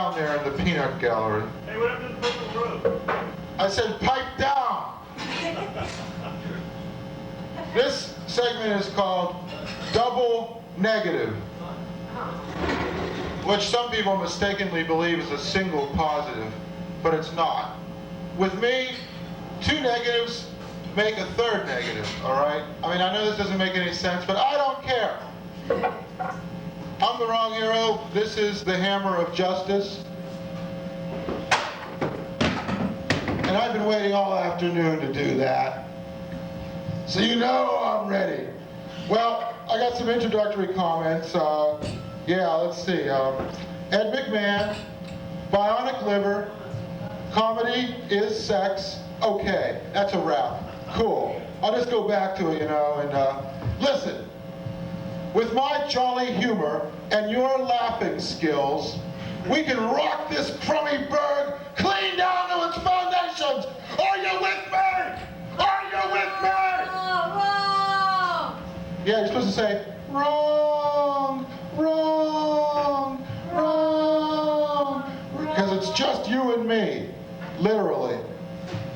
down there in the peanut gallery. Hey, what happened to the purple robe? I said, pipe down! This segment is called Double Negative, which some people mistakenly believe is a single positive, but it's not. With me, two negatives make a third negative, all right? I mean, I know this doesn't make any sense, but I don't care. I'm the wrong hero. This is the hammer of justice. And I've been waiting all afternoon to do that. So you know I'm ready. Well, I got some introductory comments. Let's see. Ed McMahon, bionic liver, comedy is sex. Okay, that's a wrap. Cool. I'll just go back to it, and listen. With my jolly humor and your laughing skills, we can rock this crummy burg clean down to its foundations. Are you with me? Are you with me? Wrong! Yeah, you're supposed to say, wrong, wrong, wrong. Because it's just you and me, literally.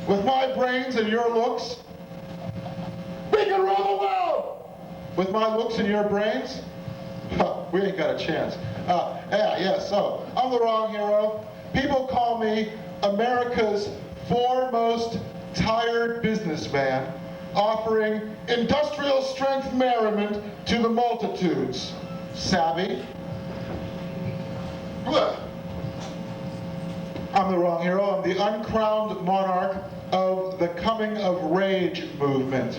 With my brains and your looks, we can rule the world. With my looks and your brains, we ain't got a chance. So I'm the wrong hero. People call me America's foremost tired businessman, offering industrial strength merriment to the multitudes. Savvy? I'm the wrong hero. I'm the uncrowned monarch of the coming of rage movement.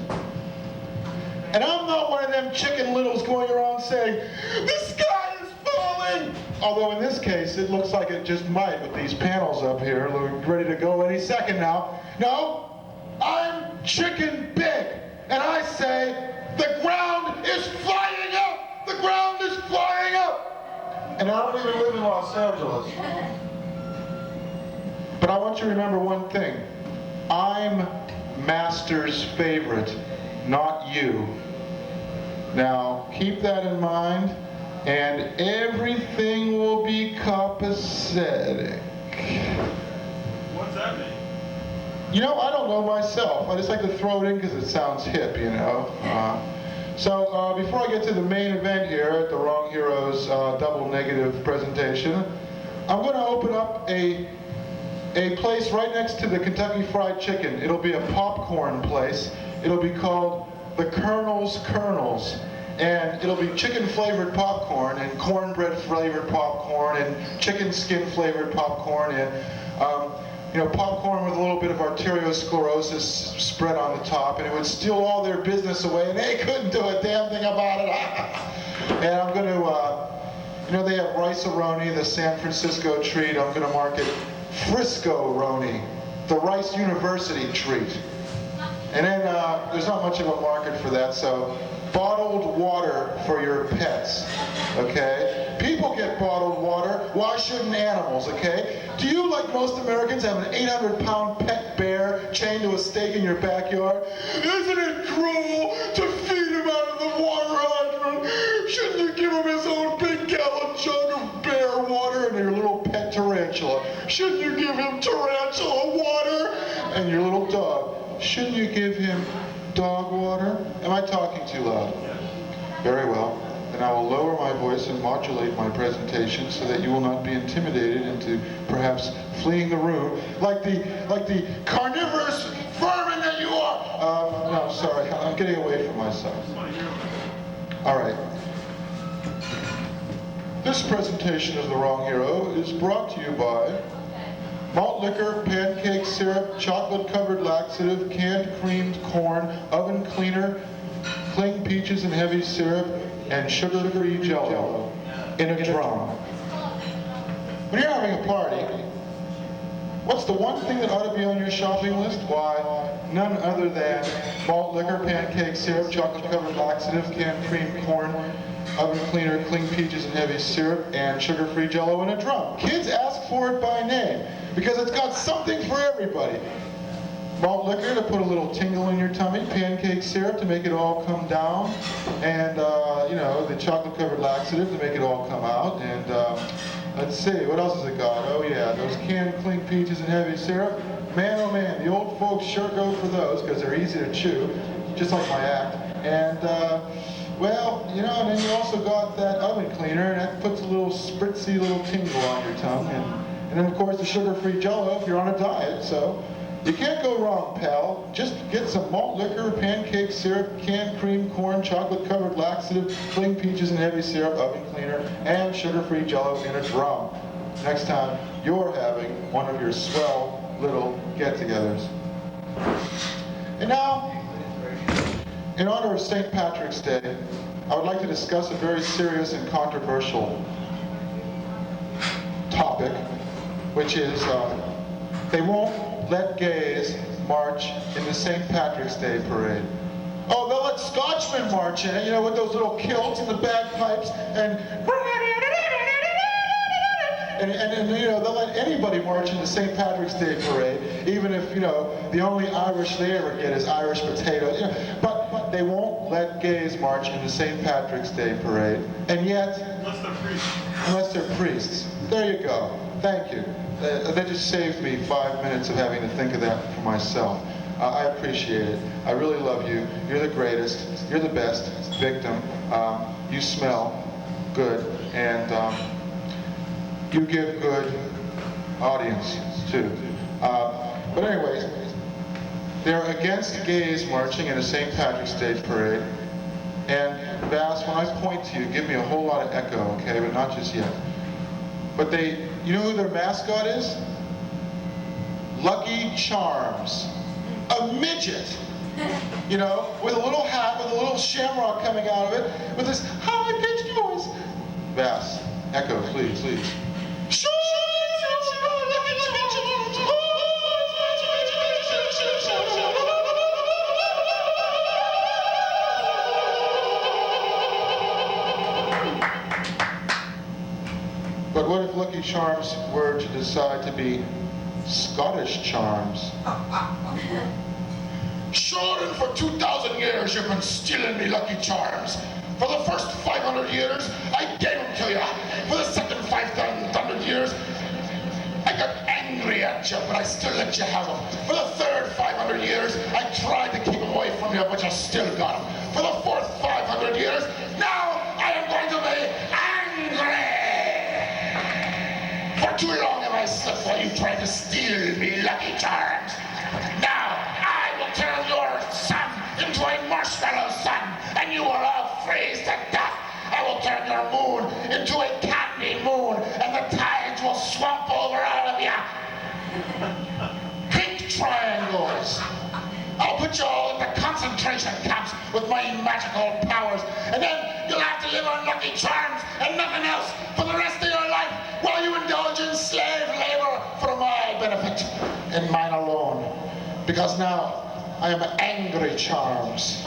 And I'm not one of them chicken littles going around saying, the sky is falling! Although in this case, it looks like it just might with these panels up here, ready to go any second now. No, I'm chicken big. And I say, the ground is flying up! The ground is flying up! And I don't even live in Los Angeles. But I want you to remember one thing. I'm Master's favorite, not you. Now, keep that in mind, and everything will be copacetic. What's that mean? You know, I don't know myself. I just like to throw it in because it sounds hip, you know. So before I get to the main event here at the Wrong Heroes double negative presentation, I'm going to open up a place right next to the Kentucky Fried Chicken. It'll be a popcorn place. It'll be called the Colonel's Kernels. And it'll be chicken flavored popcorn and cornbread flavored popcorn and chicken skin flavored popcorn and popcorn with a little bit of arteriosclerosis spread on the top, and it would steal all their business away and they couldn't do a damn thing about it. And I'm going to, they have Rice-A-Roni, the San Francisco treat. I'm going to market Frisco-Roni, the Rice University treat. And then there's not much of a market for that, so bottled water for your pets, okay? People get bottled water, why shouldn't animals, okay? Do you, like most Americans, have an 800-pound pet bear chained to a stake in your backyard? Isn't it cruel to feed him out of the water hydrant? Shouldn't you give him his own big gallon jug of bear water and your little pet tarantula? Shouldn't you give him tarantula water? And your little dog, shouldn't you give him dog water? Am I talking too loud? Very well. Then I will lower my voice and modulate my presentation so that you will not be intimidated into perhaps fleeing the room like the carnivorous vermin that you are. No, sorry, I'm getting away from myself. All right. This presentation of The Wrong Hero is brought to you by malt liquor, pancake syrup, chocolate-covered laxative, canned creamed corn, oven cleaner, cling peaches and heavy syrup, and sugar-free jello in a drum. When you're having a party, what's the one thing that ought to be on your shopping list? Why, none other than malt liquor, pancake syrup, chocolate-covered laxative, canned creamed corn, oven cleaner, cling peaches and heavy syrup, and sugar-free jello in a drum. Kids ask for it by name because it's got something for everybody. Malt liquor to put a little tingle in your tummy, pancake syrup to make it all come down, and the chocolate-covered laxative to make it all come out, and Let's see, what else has it got? Oh yeah, those canned clean peaches and heavy syrup. Man, oh man, the old folks sure go for those because they're easy to chew, just like my act. And, well, you know, and then you also got that oven cleaner, and that puts a little spritzy little tingle on your tongue. And then, of course, the sugar-free Jell-O if you're on a diet. So you can't go wrong, pal. Just get some malt liquor, pancake syrup, canned cream, corn, chocolate-covered laxative, clean peaches and heavy syrup, oven cleaner, and sugar-free Jell-O in a drum. Next time you're having one of your swell little get-togethers. And now, in honor of St. Patrick's Day, I would like to discuss a very serious and controversial topic, which is they won't let gays march in the St. Patrick's Day parade. Oh, they'll let Scotchmen march in it, you know, with those little kilts and the bagpipes, and you know, they'll let anybody march in the St. Patrick's Day parade, even if, you know, the only Irish they ever get is Irish potatoes. You know, but they won't let gays march in the St. Patrick's Day parade, and yet... Unless they're priests. Unless they're priests. There you go. Thank you. That just saved me 5 minutes of having to think of that for myself. I appreciate it. I really love you. You're the greatest. You're the best victim. You smell good, and you give good audience, too. But anyways, they're against gays marching in a St. Patrick's Day parade. And Bass, when I point to you, give me a whole lot of echo, okay? But not just yet. But you know who their mascot is? Lucky Charms. A midget. You know, with a little hat, with a little shamrock coming out of it, with this high-pitched voice. Bass, echo, please, please. But what if Lucky Charms were to decide to be Scottish Charms? Sure, and for 2,000 years you've been stealing me Lucky Charms. For the first 500 years, I gave them to you. For the second 500 years, I got angry at you, but I still let you have them. For the third 500 years, I tried to keep them away from you, but you still got them. For the fourth 500 years, now I am going to be angry. For too long have I slept while you tried to steal me Lucky Charms. Now I will turn your sun into a marshmallow sun, and you will all freeze to death. I will turn your moon into a candy moon, and the tides will swamp over all of you. Pink triangles. I'll put you all in the concentration camps with my magical powers, and then you'll have to live on Lucky Charms and nothing else for the rest of your life while you indulge in slave labor for my benefit and mine alone. Because now I am Angry Charms.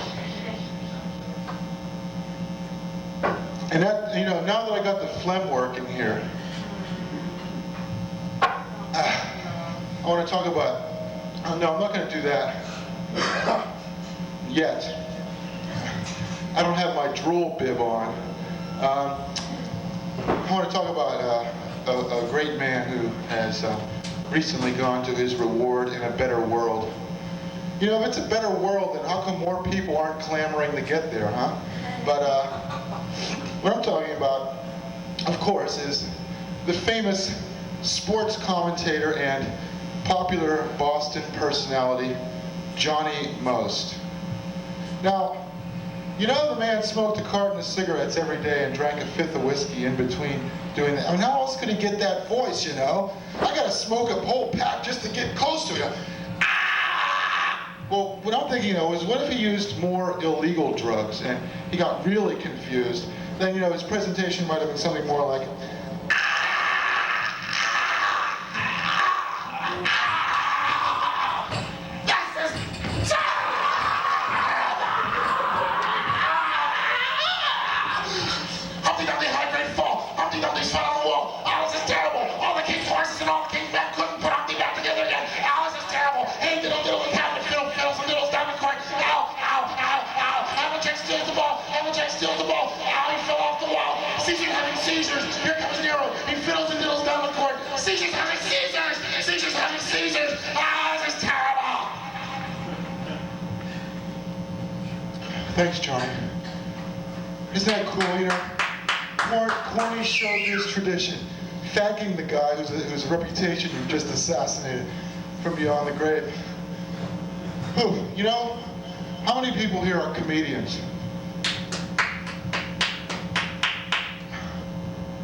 And that, you know, now that I got the phlegm working here, I want to talk about, oh, no, I'm not going to do that yet. I don't have my drool bib on. I want to talk about a great man who has recently gone to his reward in a better world. You know, if it's a better world, then how come more people aren't clamoring to get there, huh? But what I'm talking about, of course, is the famous sports commentator and popular Boston personality, Johnny Most. Now, you know the man smoked a carton of cigarettes every day and drank a fifth of whiskey in between doing that. I mean, how else could he get that voice, you know? I gotta smoke a whole pack just to get close to you. Ah! Well, what I'm thinking, though, is what if he used more illegal drugs and he got really confused? Then, you know, his presentation might have been something more like, steals the ball. Ow, he fell off the wall. Seizure having seizures. Here comes Thanks, Johnny. Isn't that cool, you know? Corny showbiz tradition. Thanking the guy whose reputation you've just assassinated from beyond the grave. Whew, you know, how many people here are comedians?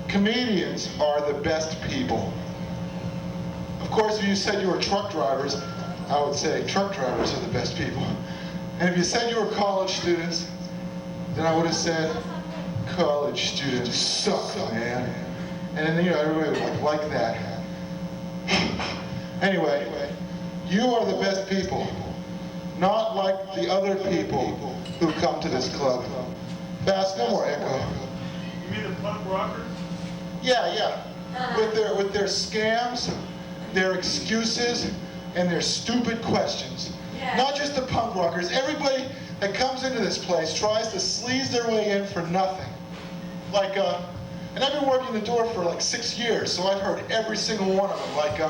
Comedians are the best people. Of course, if you said you were truck drivers, I would say truck drivers are the best people. And if you said you were college students, then I would have said college students suck, man. And then, you know, everybody would like that. Anyway, you are the best people. Not like the other people who come to this club. Fast, no more echo. You mean the punk rockers? Yeah. With their scams, their excuses, and their stupid questions. Yeah. Not just the punk rockers. Everybody that comes into this place tries to sleaze their way in for nothing. Like, and I've been working the door for like 6 years, so I've heard every single one of them. Like,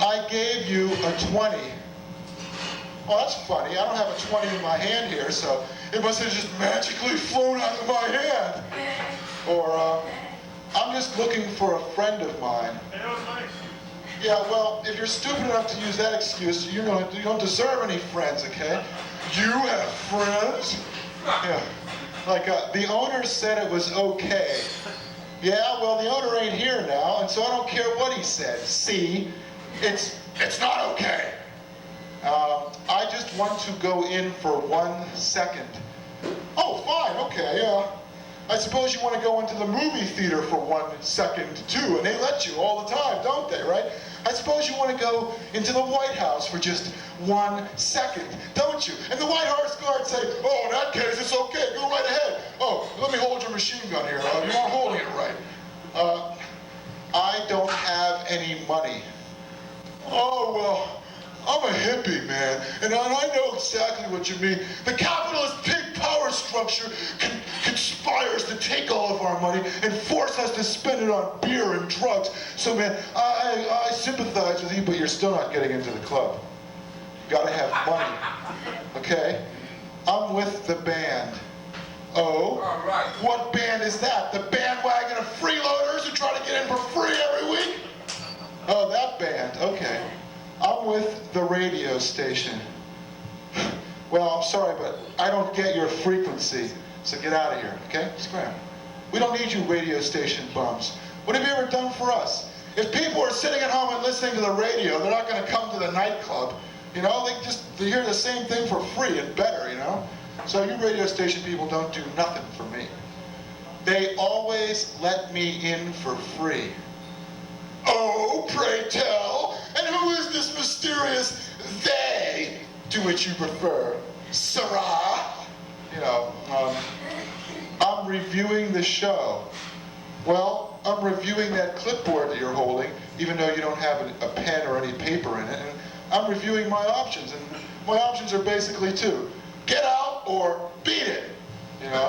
I gave you a 20. Oh, that's funny. I don't have a 20 in my hand here, so it must have just magically flown out of my hand. Or, I'm just looking for a friend of mine. Hey, that was nice. Yeah, well, if you're stupid enough to use that excuse, you don't deserve any friends, okay? You have friends? Yeah. Like, the owner said it was okay. Yeah, well, the owner ain't here now, and so I don't care what he said. See, it's not okay. I just want to go in for 1 second. Oh, fine, okay, yeah. I suppose you want to go into the movie theater for 1 second, too, and they let you all the time, don't they, right? I suppose you want to go into the White House for just 1 second, don't you? And the White House guards say, oh, in that case, it's okay, go right ahead. Oh, let me hold your machine gun here. You're not holding it right. I don't have any money. Oh, well, I'm a hippie, man, and I know exactly what you mean. The capitalist pig power structure conspires to take all of our money and force us to spend it on beer and drugs. So, man, I sympathize with you, but you're still not getting into the club. You gotta have money, okay? I'm with the band. Oh? All right. What band is that? The bandwagon of freeloaders who try to get in for free every week? Oh, that band, okay. I'm with the radio station. Well, I'm sorry, but I don't get your frequency, so get out of here, okay? Scram. We don't need you radio station bums. What have you ever done for us? If people are sitting at home and listening to the radio, they're not going to come to the nightclub. You know, they hear the same thing for free and better, you know? So you radio station people don't do nothing for me. They always let me in for free. Oh, pray tell, and who is this mysterious they to which you prefer? Sarah? You know, I'm reviewing the show. Well, I'm reviewing that clipboard that you're holding, even though you don't have a pen or any paper in it. And I'm reviewing my options, and my options are basically two. Get out or beat it. You know,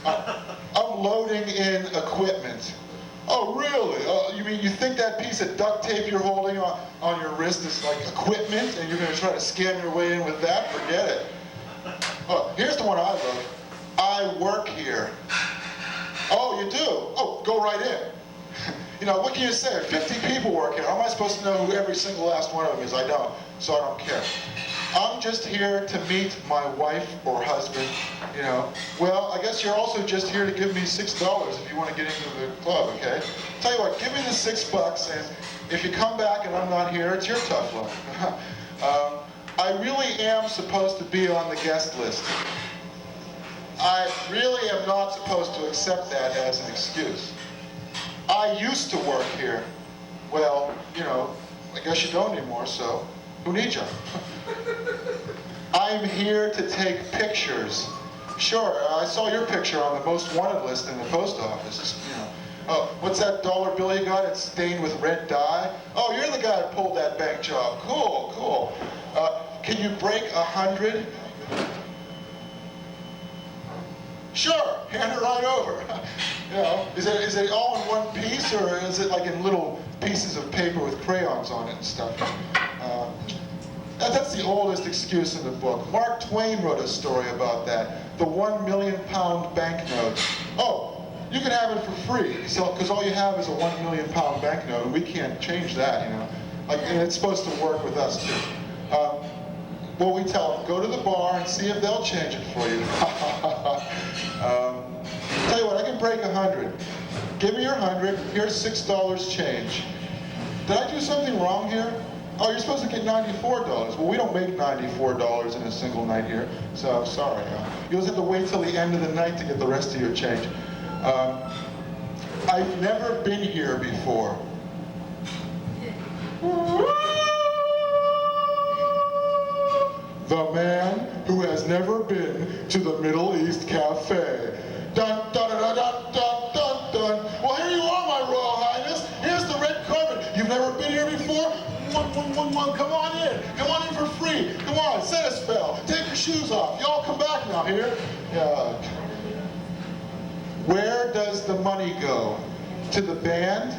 I'm loading in equipment. Oh, really? You mean you think that piece of duct tape you're holding on your wrist is like equipment, and you're going to try to scam your way in with that? Forget it. Oh, here's the one I love. I work here. Oh, you do? Oh, go right in. You know, what can you say? 50 people work here. How am I supposed to know who every single last one of them is? I don't, so I don't care. I'm just here to meet my wife or husband, you know. Well, I guess you're also just here to give me $6 if you want to get into the club, okay? Tell you what, give me the $6, and if you come back and I'm not here, it's your tough luck. I really am supposed to be on the guest list. I really am not supposed to accept that as an excuse. I used to work here. Well, you know, I guess you don't anymore, so who needs you? I'm here to take pictures. Sure, I saw your picture on the most wanted list in the post office. You know, oh, what's that dollar bill you got? It's stained with red dye. Oh, you're the guy that pulled that bank job. Cool, cool. Can you break 100? Sure, hand it right over. You know, is it all in one piece, or is it like in little pieces of paper with crayons on it and stuff? That's the oldest excuse in the book. Mark Twain wrote a story about that. The 1 million pound banknote. Oh, you can have it for free, because all you have is a 1 million pound banknote, and we can't change that, you know. And it's supposed to work with us too. Well, we tell them, go to the bar and see if they'll change it for you. Tell you what, I can break 100. Give me your 100, here's $6 change. Did I do something wrong here? Oh, you're supposed to get $94. Well, we don't make $94 in a single night here, so sorry. You'll just have to wait till the end of the night to get the rest of your change. I've never been here before. The man who has never been to the Middle East Cafe. Dun, dun, dun, dun, dun, dun, dun. Well, here you are, my Royal Highness. Here's the red carpet. You've never been here before? Come on in. Come on in for free. Come on, set a spell. Take your shoes off. Y'all come back now here. Where does the money go? To the band?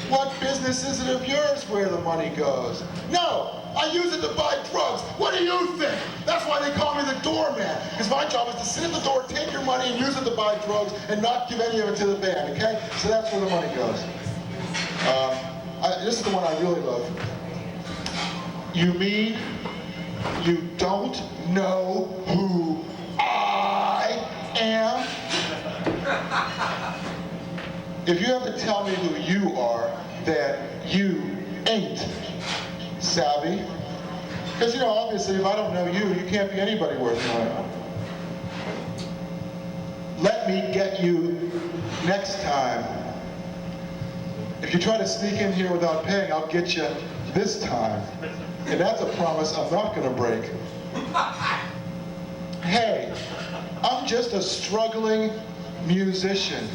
What business is it of yours where the money goes? No, I use it to buy drugs. What do you think? That's why they call me the doorman. Because my job is to sit at the door, take your money, and use it to buy drugs, and not give any of it to the band, okay? So that's where the money goes. This is the one I really love. You mean you don't know who I am? If you have to tell me who you are, then you ain't savvy. Because, you know, obviously, if I don't know you, you can't be anybody worth knowing. Let me get you next time. If you try to sneak in here without paying, I'll get you this time. And that's a promise I'm not going to break. Hey, I'm just a struggling musician.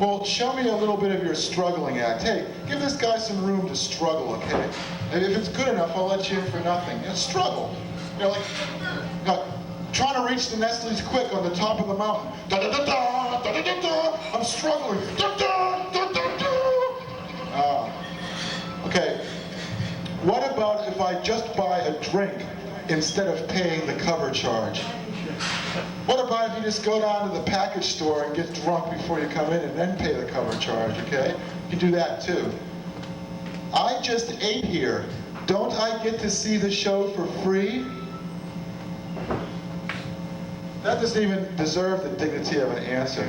Well, show me a little bit of your struggling act. Hey, give this guy some room to struggle, okay? And if it's good enough, I'll let you in for nothing. You know, struggle. You know, like trying to reach the Nestle's quick on the top of the mountain. Da da da da da da da da. I'm struggling. Da da da da da. Okay. What about if I just buy a drink instead of paying the cover charge? What about if you just go down to the package store and get drunk before you come in and then pay the cover charge, okay? You can do that too. I just ate here. Don't I get to see the show for free? That doesn't even deserve the dignity of an answer.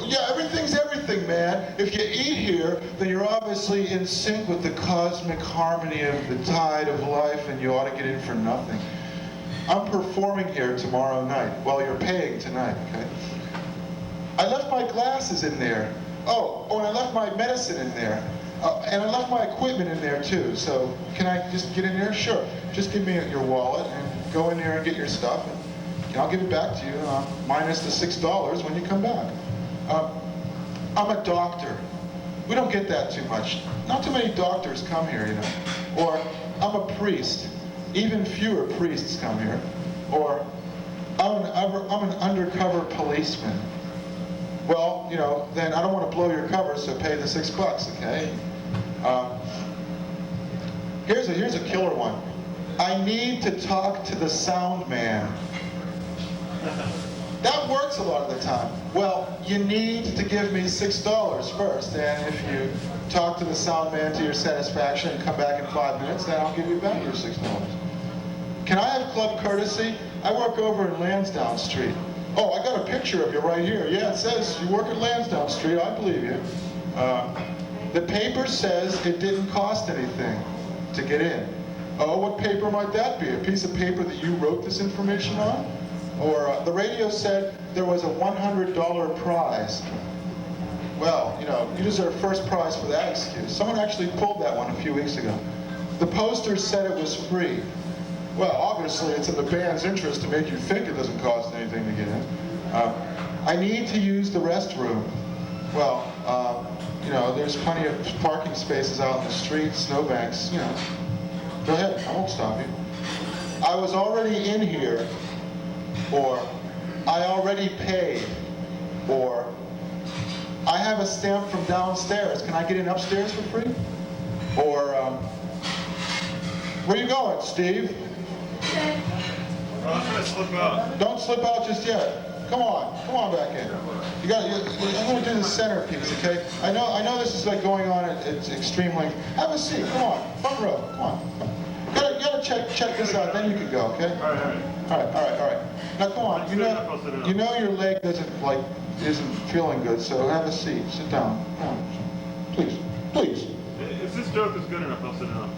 Yeah, everything's everything, man. If you eat here, then you're obviously in sync with the cosmic harmony of the tide of life, and you ought to get in for nothing. I'm performing here tomorrow night. Well, you're paying tonight, okay? I left my glasses in there. Oh, and I left my medicine in there. And I left my equipment in there too. So can I just get in there? Sure. Just give me your wallet and go in there and get your stuff. And I'll give it back to you, minus the $6 when you come back. I'm a doctor. We don't get that too much. Not too many doctors come here, you know. Or I'm a priest. Even fewer priests come here. Or I'm an undercover policeman. Well, you know, then I don't want to blow your cover, so pay the $6, okay? Here's a killer one. I need to talk to the sound man. That works a lot of the time. Well, you need to give me $6 first, and if you talk to the sound man to your satisfaction and come back in 5 minutes, then I'll give you back your $6. Can I have club courtesy? I work over in Lansdowne Street. Oh, I got a picture of you right here. Yeah, it says you work at Lansdowne Street. I believe you. The paper says it didn't cost anything to get in. Oh, what paper might that be? A piece of paper that you wrote this information on? Or the radio said there was a $100 prize. Well, you know, you deserve first prize for that excuse. Someone actually pulled that one a few weeks ago. The poster said it was free. Well, obviously it's in the band's interest to make you think it doesn't cost anything to get in. I need to use the restroom. Well, you know, there's plenty of parking spaces out in the street, snowbanks, you know. Go ahead, I won't stop you. I was already in here, or I already paid, or I have a stamp from downstairs. Can I get in upstairs for free? Or Where you going, Steve? I'm gonna slip out. Don't slip out just yet. Come on back in. I'm going to do the centerpiece, okay? I know this is like going on at extreme length. Have a seat. Come on, front row. Come on. You gotta check this out. Then you can go, okay? All right. Now come on. You know your leg isn't feeling good, so have a seat. Sit down. Come on, please. If this joke is good enough, I'll sit down.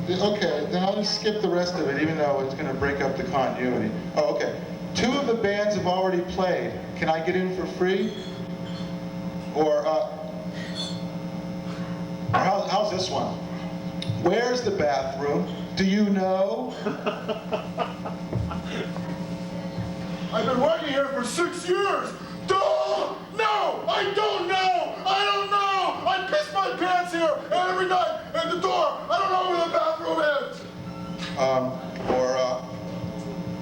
Okay, then I'll just skip the rest of it, even though it's going to break up the continuity. Oh, okay. 2 of the bands have already played. Can I get in for free? Or how's this one? Where's the bathroom? Do you know? I've been working here for 6 years. Duh! No! I don't know! I don't know! I piss my pants here every night at the door. I don't know where the bathroom is.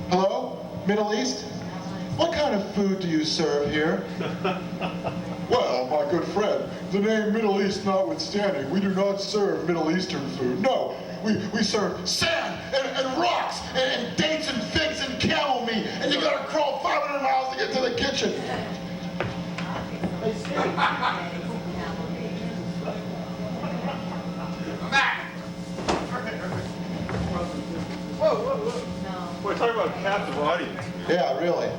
Hello? Middle East? What kind of food do you serve here? Well, my good friend, the name Middle East notwithstanding, we do not serve Middle Eastern food. No, we serve sand and rocks and dates and figs and camel meat, and you gotta crawl 500 miles to get to the kitchen. I'm back. Whoa. We're talking about a captive audience. Yeah, really.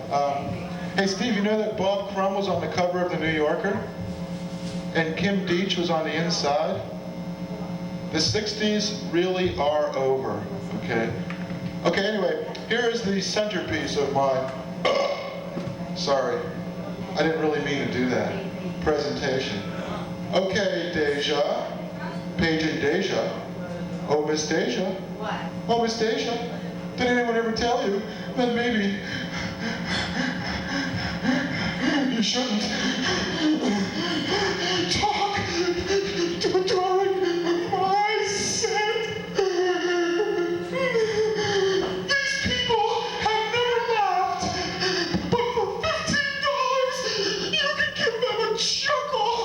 Hey, Steve, you know that Bob Crumb was on the cover of the New Yorker? And Kim Deitch was on the inside? The 60s really are over, okay? Okay, anyway, here is the centerpiece of my, sorry, I didn't really mean to do that, presentation. Okay, Deja, Paige and Deja. Oh, Miss Deja. What? Oh, Miss Deja. Did anyone ever tell you that maybe you shouldn't talk during my set? These people have never laughed, but for $15, you can give them a chuckle.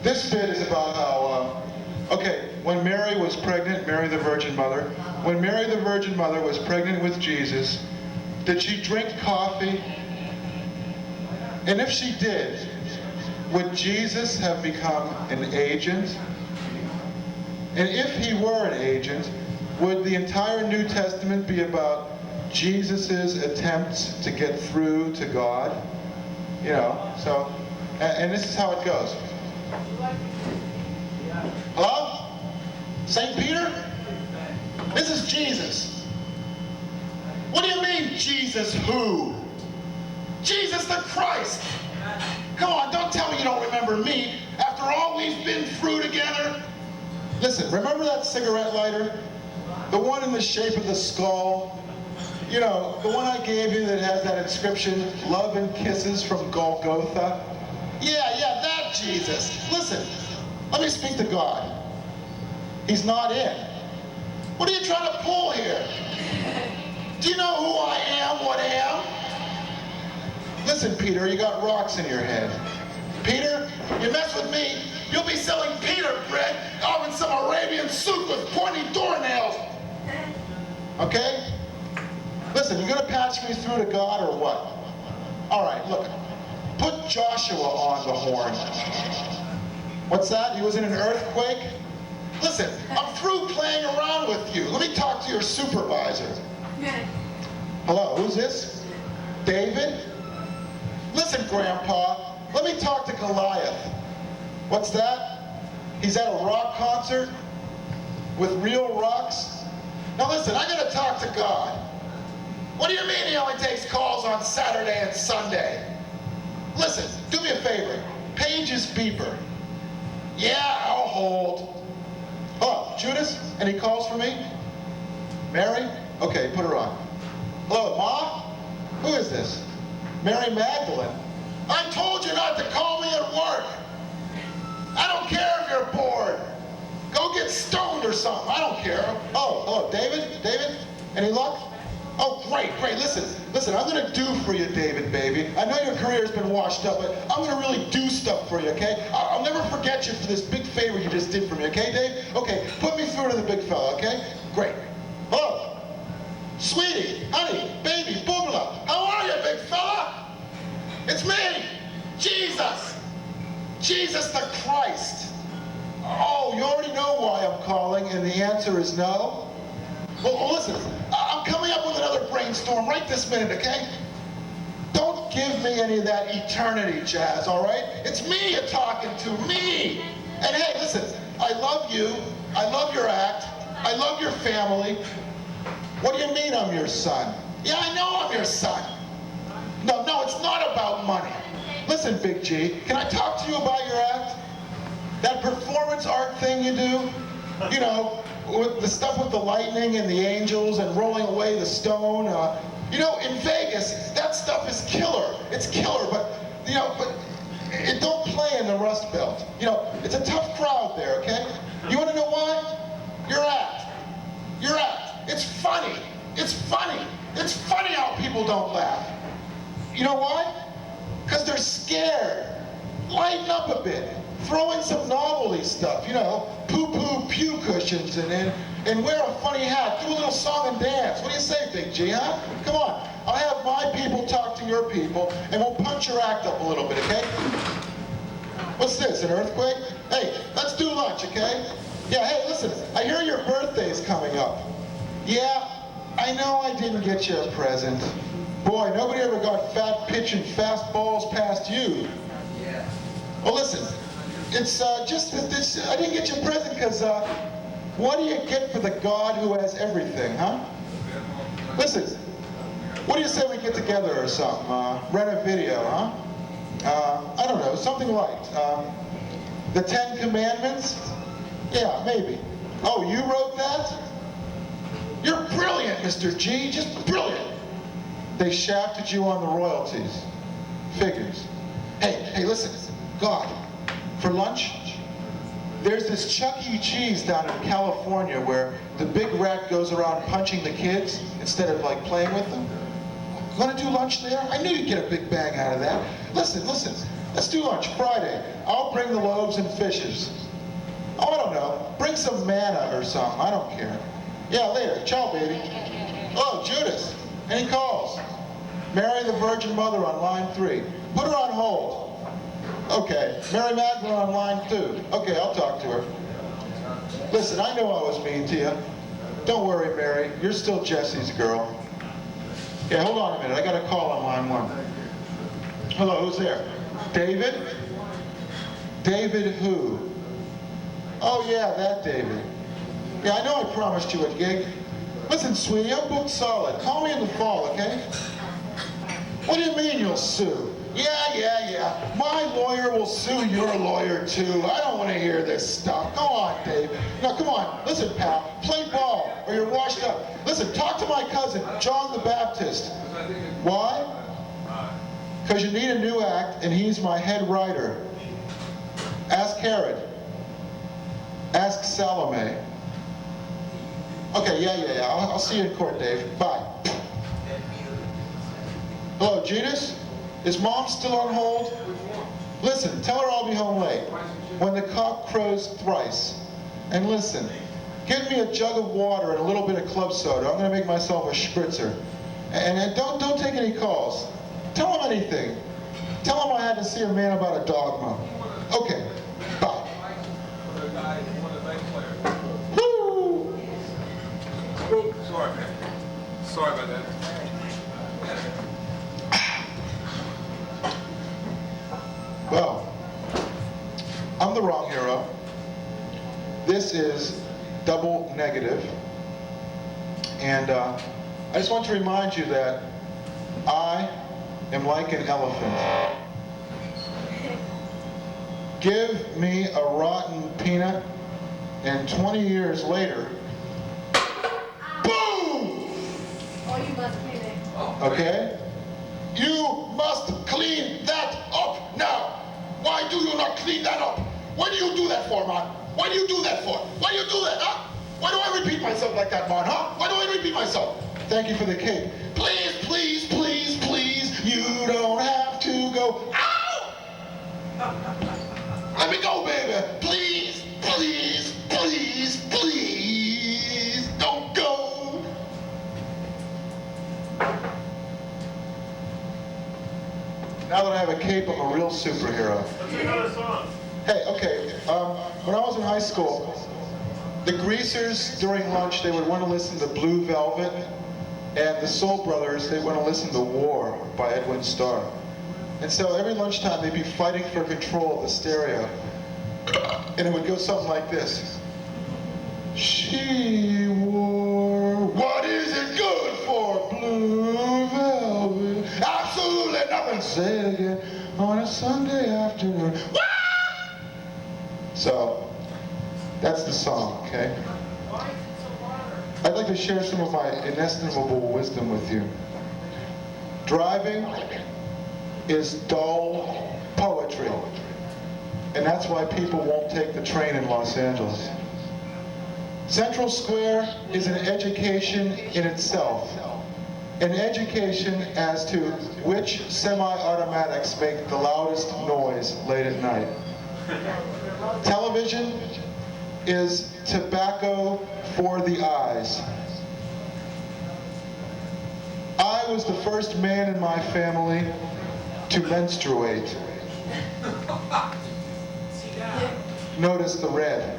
This bit is about how, when Mary was pregnant, Mary the Virgin Mother, when Mary the Virgin Mother was pregnant with Jesus, did she drink coffee? And if she did, would Jesus have become an agent? And if he were an agent, would the entire New Testament be about Jesus's attempts to get through to God? You know, so, and this is how it goes. Hello? St. Peter? This is Jesus. What do you mean, Jesus who? Jesus the Christ. Come on, don't tell me you don't remember me after all we've been through together. Listen, remember that cigarette lighter? The one in the shape of the skull? You know, the one I gave you that has that inscription, love and kisses from Golgotha? Yeah, that Jesus. Listen, let me speak to God. He's not in. What are you trying to pull here? Do you know who I am, what am? Listen, Peter, you got rocks in your head. Peter, you mess with me, you'll be selling Peter bread out in some Arabian souk with pointy doornails. Okay? Listen, you gonna patch me through to God or what? All right, look, put Joshua on the horn. What's that? He was in an earthquake? Listen, I'm through playing around with you. Let me talk to your supervisor. Hello, who's this? David? Listen, Grandpa, let me talk to Goliath. What's that? He's at a rock concert? With real rocks? Now listen, I gotta talk to God. What do you mean he only takes calls on Saturday and Sunday? Listen, do me a favor. Paige's beeper. Yeah, I'll hold. Oh, Judas, any calls for me? Mary? Okay, put her on. Hello, Ma? Who is this? Mary Magdalene. I told you not to call me at work. I don't care if you're bored. Go get stoned or something. I don't care. Oh, hello, David? David? Any luck? Oh, great. Listen, I'm going to do for you, David, baby. I know your career's been washed up, but I'm going to really do stuff for you, okay? I'll never forget you for this big favor you just did for me, okay, Dave? Okay, put me through to the big fella, okay? Great. Hello. Sweetie, honey, baby, boobla. How are you, big fella? It's me, Jesus. Jesus the Christ. Oh, you already know why I'm calling, and the answer is no? Well, listen, I'm coming up with another brainstorm right this minute, okay? Don't give me any of that eternity jazz, all right? It's me you're talking to, me. And hey, listen, I love you. I love your act. I love your family. What do you mean I'm your son? Yeah, I know I'm your son. No, it's not about money. Listen, Big G, can I talk to you about your act? That performance art thing you do? You know, with the stuff with the lightning and the angels and rolling away the stone. You know, in Vegas, that stuff is killer. It's killer, but it don't play in the Rust Belt. You know, it's a tough crowd there, okay? You want to know why? Your act. Your act. It's funny. It's funny. It's funny how people don't laugh. You know why? Because they're scared. Lighten up a bit. Throw in some novelty stuff, you know, poo-poo pew cushions and wear a funny hat. Do a little song and dance. What do you say, Big G, huh? Come on. I'll have my people talk to your people, and we'll punch your act up a little bit, okay? What's this, an earthquake? Hey, let's do lunch, okay? Yeah, hey, listen, I hear your birthday's coming up. Yeah, I know I didn't get you a present. Boy, nobody ever got fat pitching fastballs past you. Yeah. Well, listen, it's just that this, I didn't get you a present because what do you get for the God who has everything, huh? Listen, what do you say we get together or something? Rent a video, huh? I don't know, something light. The 10 Commandments? Yeah, maybe. Oh, you wrote that? You're brilliant, Mr. G, just brilliant. They shafted you on the royalties. Figures. Hey, listen, God, for lunch, there's this Chuck E. Cheese down in California where the big rat goes around punching the kids instead of like playing with them. Want to do lunch there? I knew you'd get a big bang out of that. Listen, let's do lunch Friday. I'll bring the loaves and fishes. Oh, I don't know, bring some manna or something, I don't care. Yeah, later, ciao baby. Oh, Judas, any calls? Mary the Virgin Mother on line 3. Put her on hold. Okay, Mary Magdalene on line 2. Okay, I'll talk to her. Listen, I know I was mean to you. Don't worry, Mary, you're still Jesse's girl. Yeah, hold on a minute, I got a call on line 1. Hello, who's there? David? David who? Oh yeah, that David. Yeah, I know I promised you a gig. Listen, sweetie, I'm booked solid. Call me in the fall, okay? What do you mean you'll sue? Yeah. My lawyer will sue your lawyer too. I don't want to hear this stuff. Go on, Dave. No, come on. Listen, pal. Play ball or you're washed up. Listen, talk to my cousin, John the Baptist. Why? Because you need a new act and he's my head writer. Ask Herod. Ask Salome. Okay, yeah. I'll see you in court, Dave. Bye. Hello, Judas? Is Mom still on hold? Listen, tell her I'll be home late. When the cock crows thrice. And listen, give me a jug of water and a little bit of club soda. I'm going to make myself a spritzer. And don't take any calls. Tell him anything. Tell him I had to see a man about a dogma. Okay, bye. Woo! Sorry, man. Sorry about that. Well, I'm the wrong hero. This is double negative. And I just want to remind you that I am like an elephant. Give me a rotten peanut, and 20 years later, boom! Oh, you must be there. Okay? You must clean that up now. Why do you not clean that up? What do you do that for, man? Why do you do that for? Why do you do that, huh? Why do I repeat myself like that, man, huh? Why do I repeat myself? Thank you for the cake. Please, please, please, please, you don't have to go. Ow! Let me go, baby. Please, please, have a cape, I'm a real superhero. Let's sing another song. Hey, okay, when I was in high school, the Greasers, during lunch, they would want to listen to Blue Velvet, and the Soul Brothers, they want to listen to War by Edwin Starr. And so every lunchtime, they'd be fighting for control of the stereo. And it would go something like this. She wore, what is it good for, Blue Velvet? Absolutely nothing. Say it again, on a Sunday afternoon. So, that's the song, okay? I'd like to share some of my inestimable wisdom with you. Driving is dull poetry. And that's why people won't take the train in Los Angeles. Central Square is an education in itself. An education as to which semi-automatics make the loudest noise late at night. Television is tobacco for the eyes. I was the first man in my family to menstruate. Notice the red.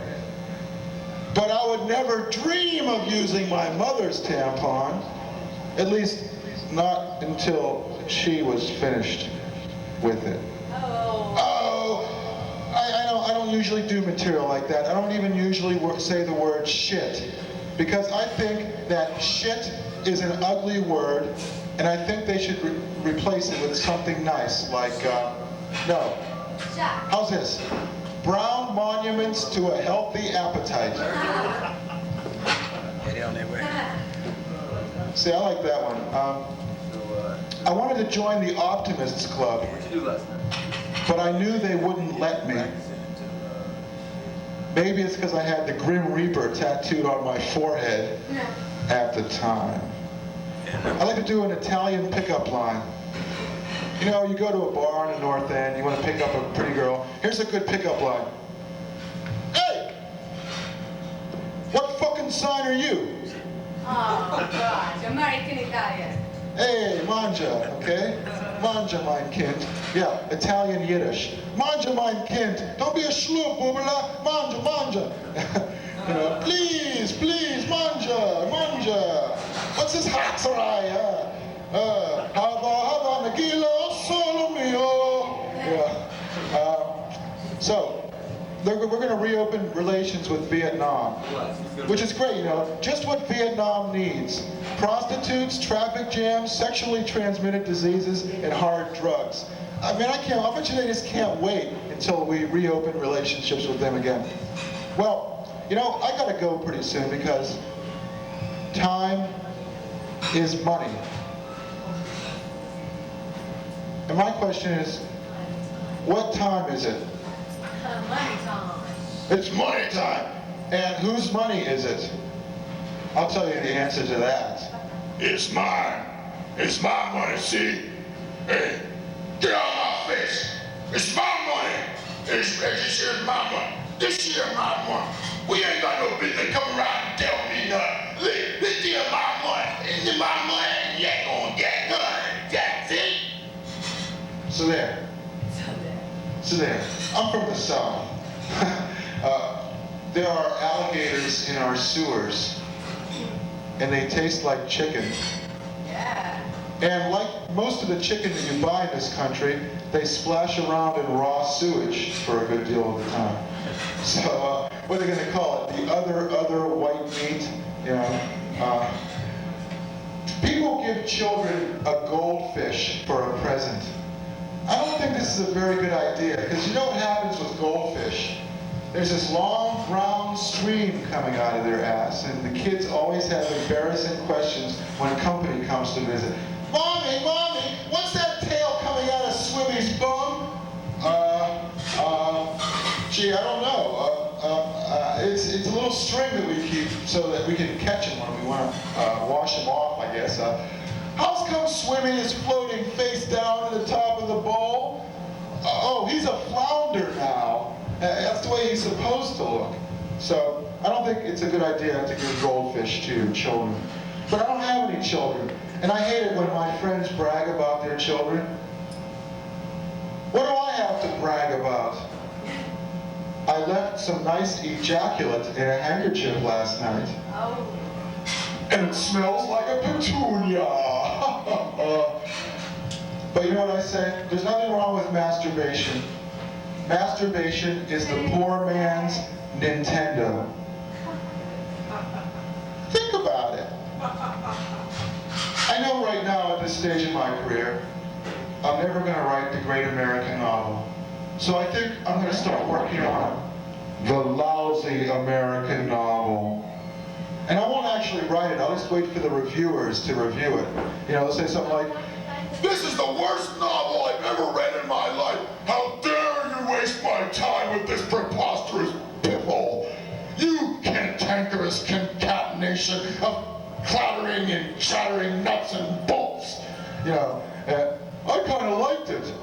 But I would never dream of using my mother's tampon, at least not until she was finished with it. I don't usually do material like that. I don't even usually say the word shit, because I think that shit is an ugly word, and I think they should replace it with something nice, like, no. How's this? Brown monuments to a healthy appetite. See, I like that one. I wanted to join the Optimists Club, but I knew they wouldn't let me. Maybe it's because I had the Grim Reaper tattooed on my forehead at the time. I like to do an Italian pickup line. You know, you go to a bar in the North End, you want to pick up a pretty girl. Here's a good pickup line. Hey! What fucking sign are you? Oh, gosh, American Italian. Hey, manja, okay? Manja, mein Kind. Yeah, Italian Yiddish. Manja, mein Kind. Don't be a schloop, boobala. Manja, manja. You know, please, please, manja, manja. What's this haxarai? Hava Nagila solo mio. Yeah. So, we're going to reopen relations with Vietnam, which is great, you know, just what Vietnam needs. Prostitutes, traffic jams, sexually transmitted diseases, and hard drugs. I mean, I bet you they just can't wait until we reopen relationships with them again. Well, you know, I gotta go pretty soon because time is money. And my question is, what time is it? Money time. It's money time. And whose money is it? I'll tell you the answer to that. It's mine. It's my money, see? Hey, get out of my face. It's my money. This here's my money. This here my money. We ain't got no business come around and tell me nothing. This here my money. It's my money and you ain't gonna get none. That's it. So there. So there. I'm from the South. There are alligators in our sewers, and they taste like chicken. Yeah. And like most of the chicken that you buy in this country, they splash around in raw sewage for a good deal of the time. So what are they going to call it? The other white meat, you know? People give children a goldfish for a present. I don't think this is a very good idea, because you know what happens with goldfish? There's this long brown stream coming out of their ass, and the kids always have embarrassing questions when company comes to visit. Mommy, Mommy, what's that tail coming out of Swimmy's bum? Gee, I don't know. It's a little string that we keep so that we can catch him when we want to wash him off, I guess. How's come Swimmy is floating face down at the top of the bowl? Oh, he's a flounder now. That's the way he's supposed to look. So I don't think it's a good idea to give goldfish to children. But I don't have any children. And I hate it when my friends brag about their children. I have to brag about? I left some nice ejaculate in a handkerchief last night. Oh. And it smells like a petunia. But you know what I say? There's nothing wrong with masturbation. Masturbation is the poor man's Nintendo. Think about it. I know right now at this stage in my career, I'm never going to write the great American novel. So I think I'm going to start working on the lousy American novel. And I won't actually write it, I'll just wait for the reviewers to review it. You know, they'll say something like, This is the worst novel I've ever read in my life. How dare you waste my time with this preposterous piffle? You cantankerous concatenation of clattering and chattering nuts and bolts. you know, I kind of liked it,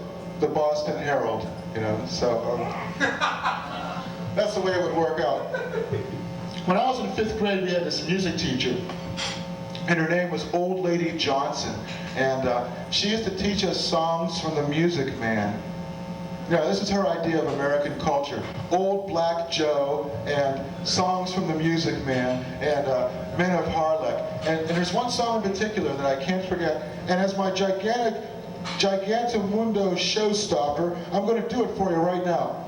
the Boston Herald, you know, so that's the way it would work out. When I was in 5th grade, we had this music teacher, and her name was Old Lady Johnson, and she used to teach us songs from the Music Man. You know, this is her idea of American culture. Old Black Joe and songs from the Music Man and Men of Harlech. And there's one song in particular that I can't forget. And as my Gigantamundo showstopper, I'm going to do it for you right now.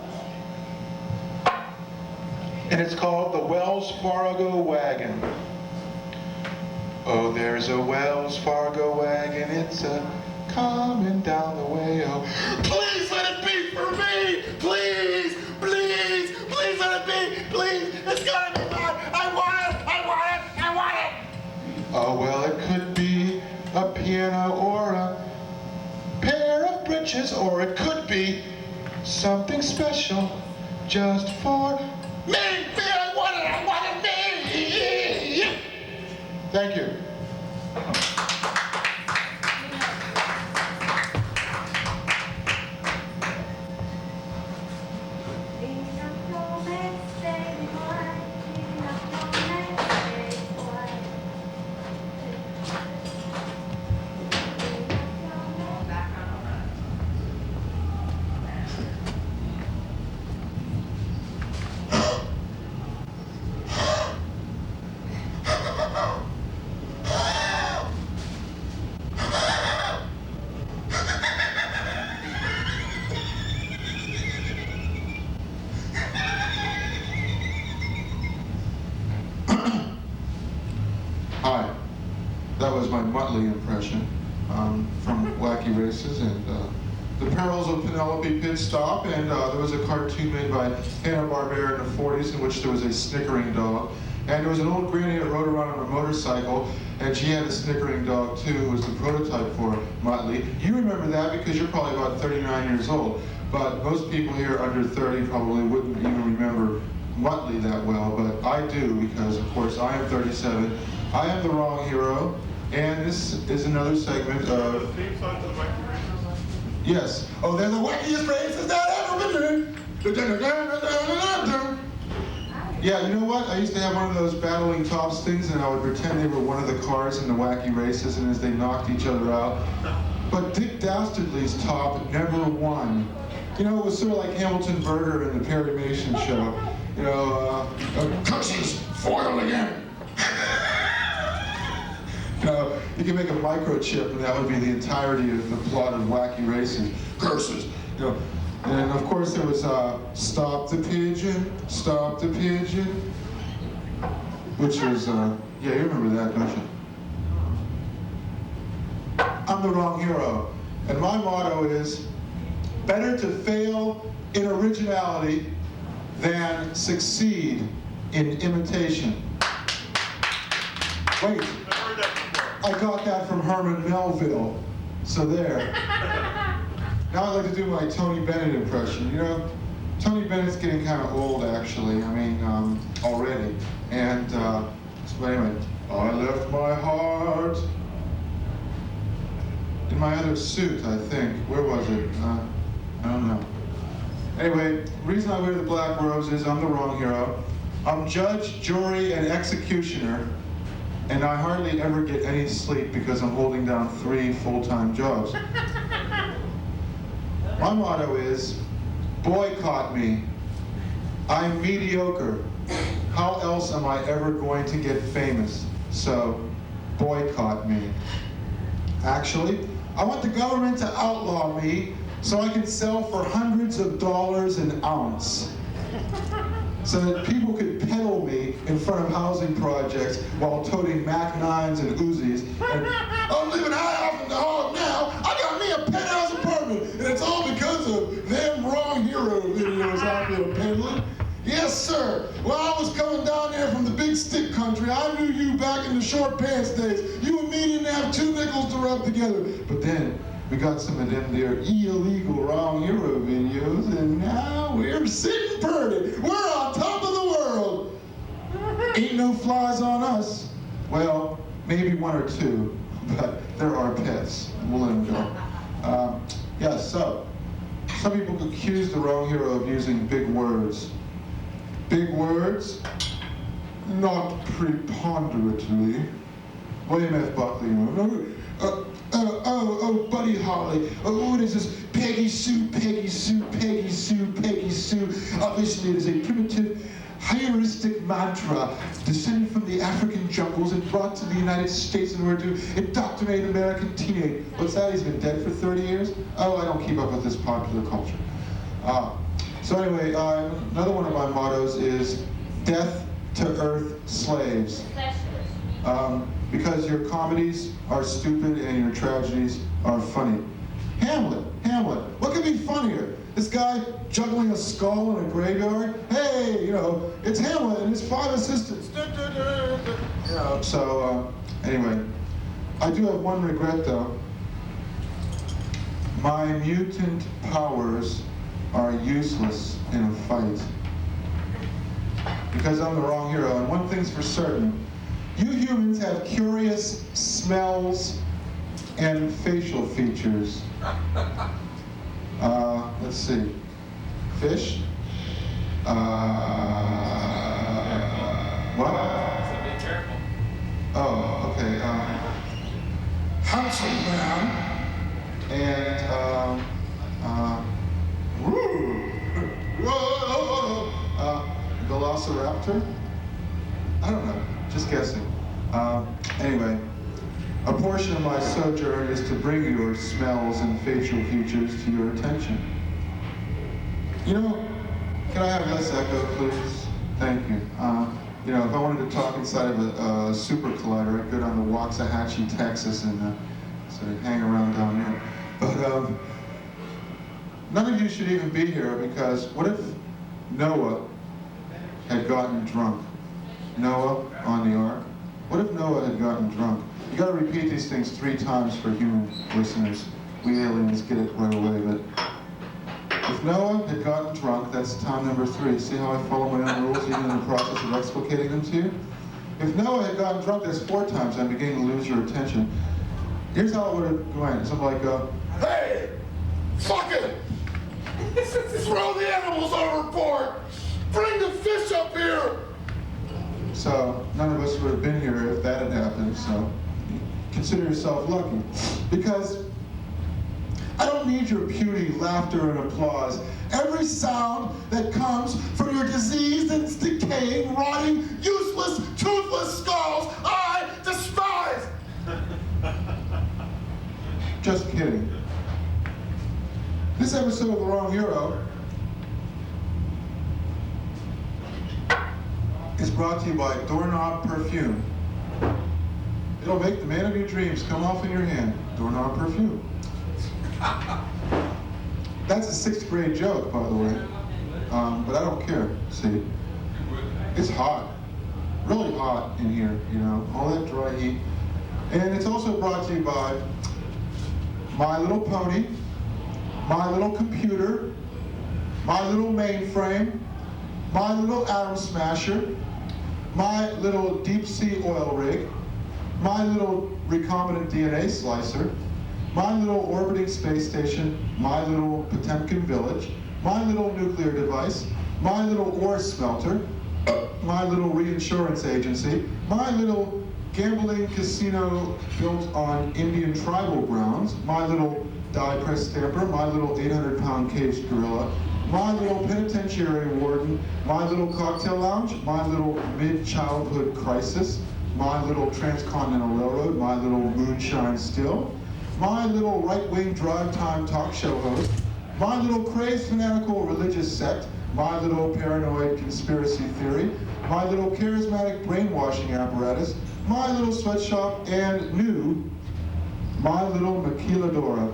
And it's called the Wells Fargo Wagon. Oh, there's a Wells Fargo wagon, it's coming down the way, oh. Please let it be for me! Please! Please! Please let it be! Please! It's gotta be mine! I want it! I want it! I want it! Oh, well, it could be a piano or a pair of britches, or it could be something special just for Me! Me! I want it! I want it! Me! Thank you. Hi, that was my Muttley impression from Wacky Races and The Perils of Penelope Pit Stop, and there was a cartoon made by Hanna-Barbera in the 40s in which there was a snickering dog, and there was an old granny that rode around on a motorcycle, and she had a snickering dog too, who was the prototype for Muttley. You remember that because you're probably about 39 years old, but most people here under 30 probably wouldn't even remember Muttley that well, but I do because, of course, I am 37. I am the wrong hero, and this is another segment of... Theme song to the Wacky Races? Yes. Oh, they're the wackiest races that ever been. Yeah, you know what? I used to have one of those battling tops things, and I would pretend they were one of the cars in the Wacky Races, and as they knocked each other out. But Dick Dastardly's top never won. You know, it was sort of like Hamilton Burger in the Perry Mason show. You know, Curses! Foiled again! you can make a microchip, and that would be the entirety of the plot of Wacky Races. Curses! You know, and of course there was Stop the Pigeon, which was, yeah, you remember that, don't you? I'm the wrong hero, and my motto is, better to fail in originality than succeed in imitation. Wait, I've heard that before. I got that from Herman Melville, so there. Now I'd like to do my Tony Bennett impression. You know, Tony Bennett's getting kind of old, actually. I mean, already. And, so anyway, I left my heart in my other suit, I think. Where was it? I don't know. Anyway, the reason I wear the black robes is I'm the wrong hero. I'm judge, jury, and executioner, and I hardly ever get any sleep because I'm holding down 3 full-time jobs. My motto is, boycott me. I'm mediocre. How else am I ever going to get famous? So, boycott me. Actually, I want the government to outlaw me so I can sell for hundreds of dollars an ounce. So that people could peddle me in front of housing projects while toting Mac 9s and Uzis. And I'm living high off the hog now. I got me a penthouse apartment, and it's all because of them Wrong Hero videos out there peddling. Yes, sir. Well, I was coming down there from the big stick country. I knew you back in the short pants days. You and me didn't have 2 nickels to rub together. But then we got some of them there illegal Wrong Hero videos, and now we're sitting pretty. We're on top of the world. Ain't no flies on us. Well, maybe 1 or 2, but there are pets. We'll let them go. Yes, so some people accuse the Wrong Hero of using big words. Big words? Not preponderantly. William F. Buckley. Oh, Buddy Holly. What is this? Peggy Sue, Peggy Sue, Peggy Sue, Peggy Sue. Obviously, it is a primitive, heuristic mantra descended from the African jungles and brought to the United States in order to indoctrinate American teenage. What's that? He's been dead for 30 years? Oh, I don't keep up with this popular culture. So anyway, another one of my mottos is death to earth slaves. Because your comedies are stupid and your tragedies are funny. Hamlet, what could be funnier? This guy juggling a skull in a graveyard? Hey, you know, it's Hamlet and his 5 assistants. You know, so anyway, I do have one regret though. My mutant powers are useless in a fight. Because I'm the Wrong Hero, and one thing's for certain, you humans have curious smells and facial features. Let's see. Fish? What? So be careful. Oh, okay. Handsome man. And, Velociraptor? I don't know, just guessing. Anyway, a portion of my sojourn is to bring your smells and facial features to your attention. You know, can I have less echo, please? Thank you. You know, if I wanted to talk inside of a super collider, I'd go down to Waxahachie, Texas, and sort of hang around down there. But none of you should even be here, because what if Noah had gotten drunk? Noah on the ark. What if Noah had gotten drunk? You gotta repeat these things 3 times for human listeners. We aliens get it right away, but if Noah had gotten drunk, that's time number 3. See how I follow my own rules even in the process of explicating them to you? If Noah had gotten drunk, that's 4 times. I'm beginning to lose your attention. Here's how it would have gone. Something like, Hey! Fuck it! Throw the animals overboard! Bring the fish up here! So none of us would have been here if that had happened, so consider yourself lucky. Because I don't need your puny laughter and applause. Every sound that comes from your diseased and decaying, rotting, useless, toothless skulls, I despise! Just kidding. This episode of The Wrong Hero is brought to you by Doorknob Perfume. It'll make the man of your dreams come off in your hand. Doorknob Perfume. That's a 6th grade joke, by the way. But I don't care, see. It's hot. Really hot in here, you know. All that dry heat. And it's also brought to you by My Little Pony, My Little Computer, My Little Mainframe, My Little Atom Smasher, My Little Deep Sea Oil Rig, My Little Recombinant DNA Slicer, My Little Orbiting Space Station, My Little Potemkin Village, My Little Nuclear Device, My Little Ore Smelter, My Little Reinsurance Agency, My Little Gambling Casino built on Indian tribal grounds, My Little die press stamper, my little 800-pound caged gorilla, my little penitentiary warden, my little cocktail lounge, my little mid-childhood crisis, my little transcontinental railroad, my little moonshine still, my little right-wing drive-time talk show host, my little crazed fanatical religious sect, my little paranoid conspiracy theory, my little charismatic brainwashing apparatus, my little sweatshop, and new, my little maquiladora.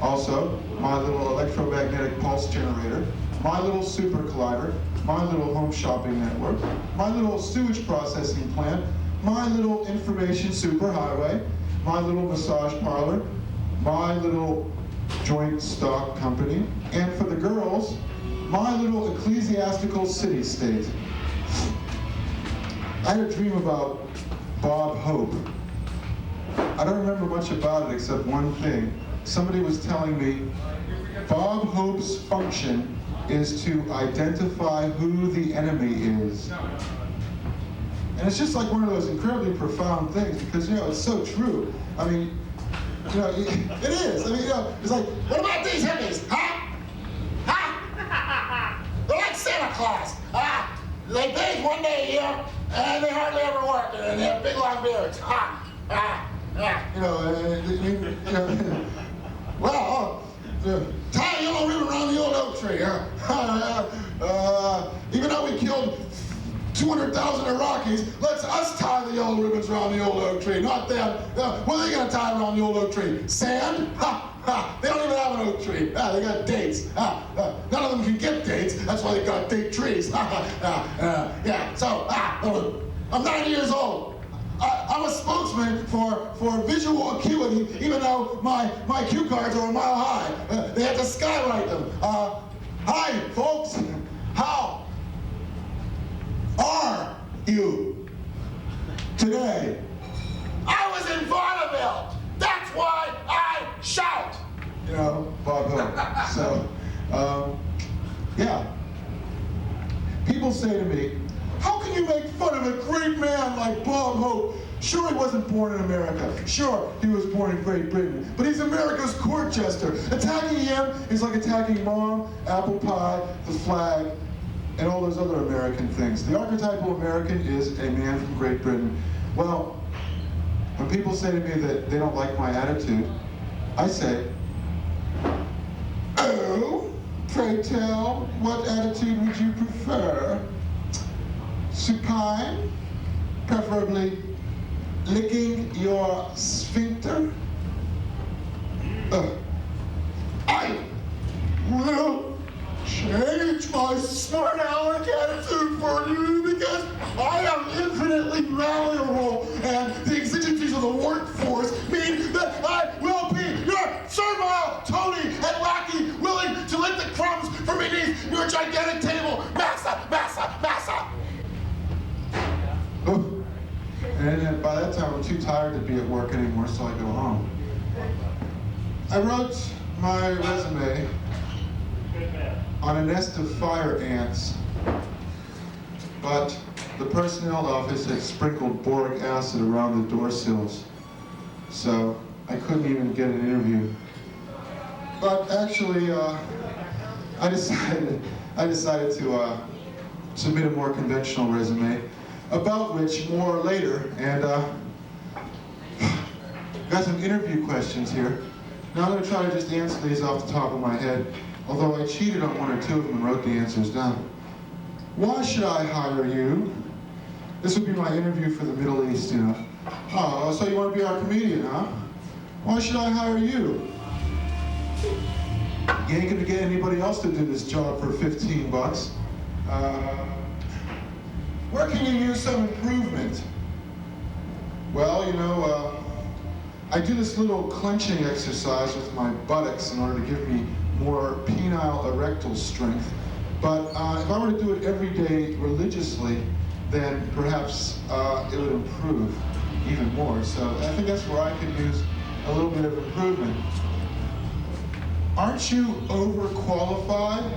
Also, my little electromagnetic pulse generator, my little super collider, my little home shopping network, my little sewage processing plant, my little information superhighway, my little massage parlor, my little joint stock company, and for the girls, my little ecclesiastical city-state. I had a dream about Bob Hope. I don't remember much about it except one thing. Somebody was telling me Bob Hope's function is to identify who the enemy is. And it's just like one of those incredibly profound things because, you know, it's so true. I mean, you know, it is. I mean, you know, it's like, What about these hippies, huh? Huh? They're like Santa Claus. They bathe one day a year, and they hardly ever work, and they have big long beards. you know, Well, tie a yellow ribbon around the old oak tree, huh? Even though we killed 200,000 Iraqis, let's us tie the yellow ribbons around the old oak tree, not them. What are they going to tie around the old oak tree? Sand? They don't even have an oak tree. They got dates. None of them can get dates. That's why they got date trees. Yeah, so, I'm 90 years old. I'm a spokesman for visual acuity, even though my cue cards are a mile high. They had to skywrite them. Hi, folks. How are you today? I was in vaudeville. That's why I shout. You know, Bob Hope. So, yeah. People say to me, how can you make fun of a great man like Bob Hope? Sure, he wasn't born in America. Sure, he was born in Great Britain. But he's America's court jester. Attacking him is like attacking mom, apple pie, the flag, and all those other American things. The archetypal American is a man from Great Britain. Well, when people say to me that they don't like my attitude, I say, oh, pray tell, what attitude would you prefer? Supine, preferably licking your sphincter? I will change my smart aleck attitude for you because I am infinitely malleable and the exigencies of the workforce mean that I will be your servile, Tony, and lackey willing to lick the crumbs from beneath your gigantic table. Massa, massa, massa. Oh. And by that time I'm too tired to be at work anymore, so I go home. I wrote my resume on a nest of fire ants, but the personnel office had sprinkled boric acid around the door sills, so I couldn't even get an interview. But actually, I decided to submit a more conventional resume, about which more later, and got some interview questions here. Now I'm going to try to just answer these off the top of my head, although I cheated on one or two of them and wrote the answers down. Why should I hire you? This would be my interview for the Middle East, you know. Oh, so you want to be our comedian, huh? Why should I hire you? You ain't going to get anybody else to do this job for 15 bucks. Where can you use some improvement? Well, you know, I do this little clenching exercise with my buttocks in order to give me more penile erectile strength. But if I were to do it every day religiously, then perhaps it would improve even more. So I think that's where I could use a little bit of improvement. Aren't you overqualified?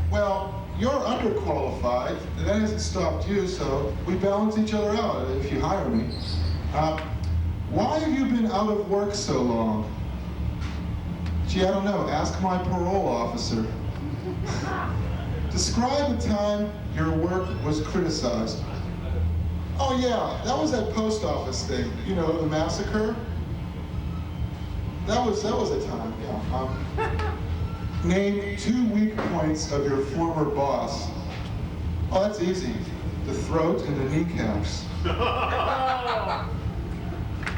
Well, you're underqualified, and that hasn't stopped you, so we balance each other out if you hire me. Why have you been out of work so long? Gee, I don't know. Ask my parole officer. Describe a time your work was criticized. Oh yeah, that was that post office thing. You know, the massacre. That was a time. Yeah. Name 2 weak points of your former boss. Oh, that's easy. The throat and the kneecaps.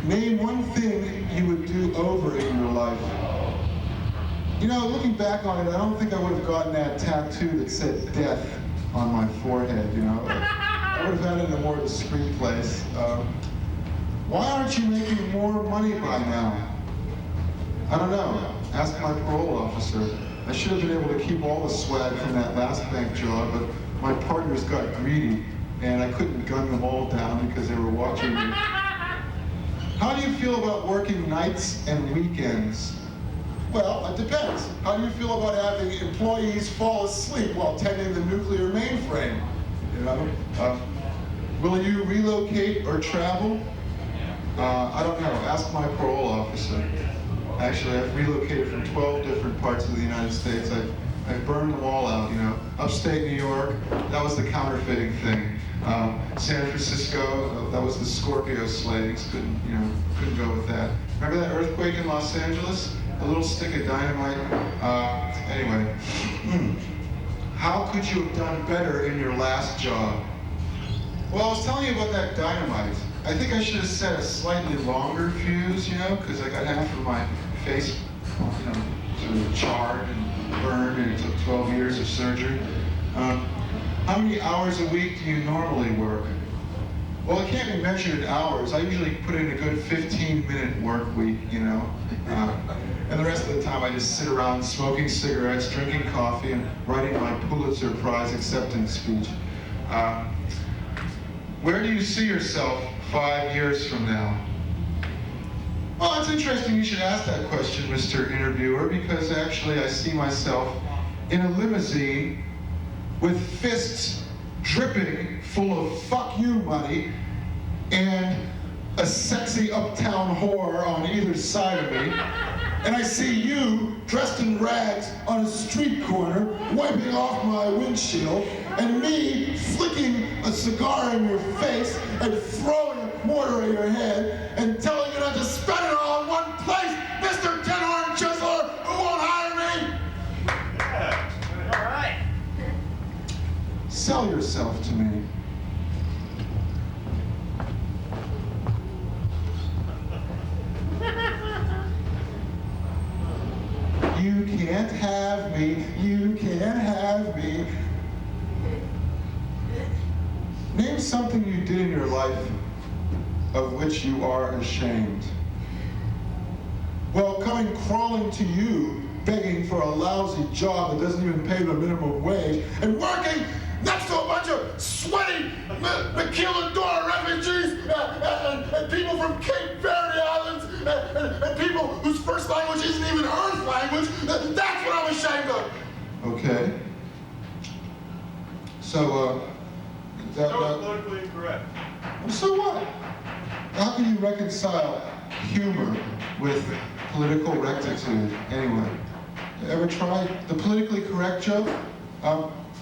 Name one thing you would do over in your life. You know, looking back on it, I don't think I would have gotten that tattoo that said death on my forehead, you know. I would have had it in a more discreet place. Why aren't you making more money by now? I don't know. Ask my parole officer. I should have been able to keep all the swag from that last bank job, but my partners got greedy, and I couldn't gun them all down because they were watching me. How do you feel about working nights and weekends? Well, it depends. How do you feel about having employees fall asleep while tending the nuclear mainframe? You know? Will you relocate or travel? I don't know. Ask my parole officer. Actually, I've relocated from 12 different parts of the United States. I've burned them all out, you know. Upstate New York, that was the counterfeiting thing. San Francisco, that was the Scorpio slayings. Couldn't go with that. Remember that earthquake in Los Angeles? A little stick of dynamite. Anyway, how could you have done better in your last job? Well, I was telling you about that dynamite. I think I should have set a slightly longer fuse, you know, because I got half of my face, you know, sort of charred and burned, and it took 12 years of surgery. How many hours a week do you normally work? Well, it can't be measured in hours. I usually put in a good 15-minute work week, you know. And the rest of the time I just sit around smoking cigarettes, drinking coffee, and writing my Pulitzer Prize acceptance speech. Where do you see yourself 5 years from now? Well, it's interesting you should ask that question, Mr. Interviewer, because actually I see myself in a limousine with fists dripping full of fuck you money and a sexy uptown whore on either side of me. And I see you dressed in rags on a street corner, wiping off my windshield, and me flicking a cigar in your face and throwing a mortar at your head and telling you not to spend it all in one place, Mr. Tin Horn Chiseler, who won't hire me. Yeah. All right. Sell yourself to me. You can't have me, you can't have me. Name something you did in your life of which you are ashamed. Well, coming crawling to you, begging for a lousy job that doesn't even pay the minimum wage, and working next to a bunch of sweaty maquiladora refugees and people from Cape Verde Islands and people whose first language isn't even Earth language. That's what I'm ashamed of. Okay. So, So politically incorrect. so what? How can you reconcile humor with political rectitude? Anyway, ever tried the politically correct joke?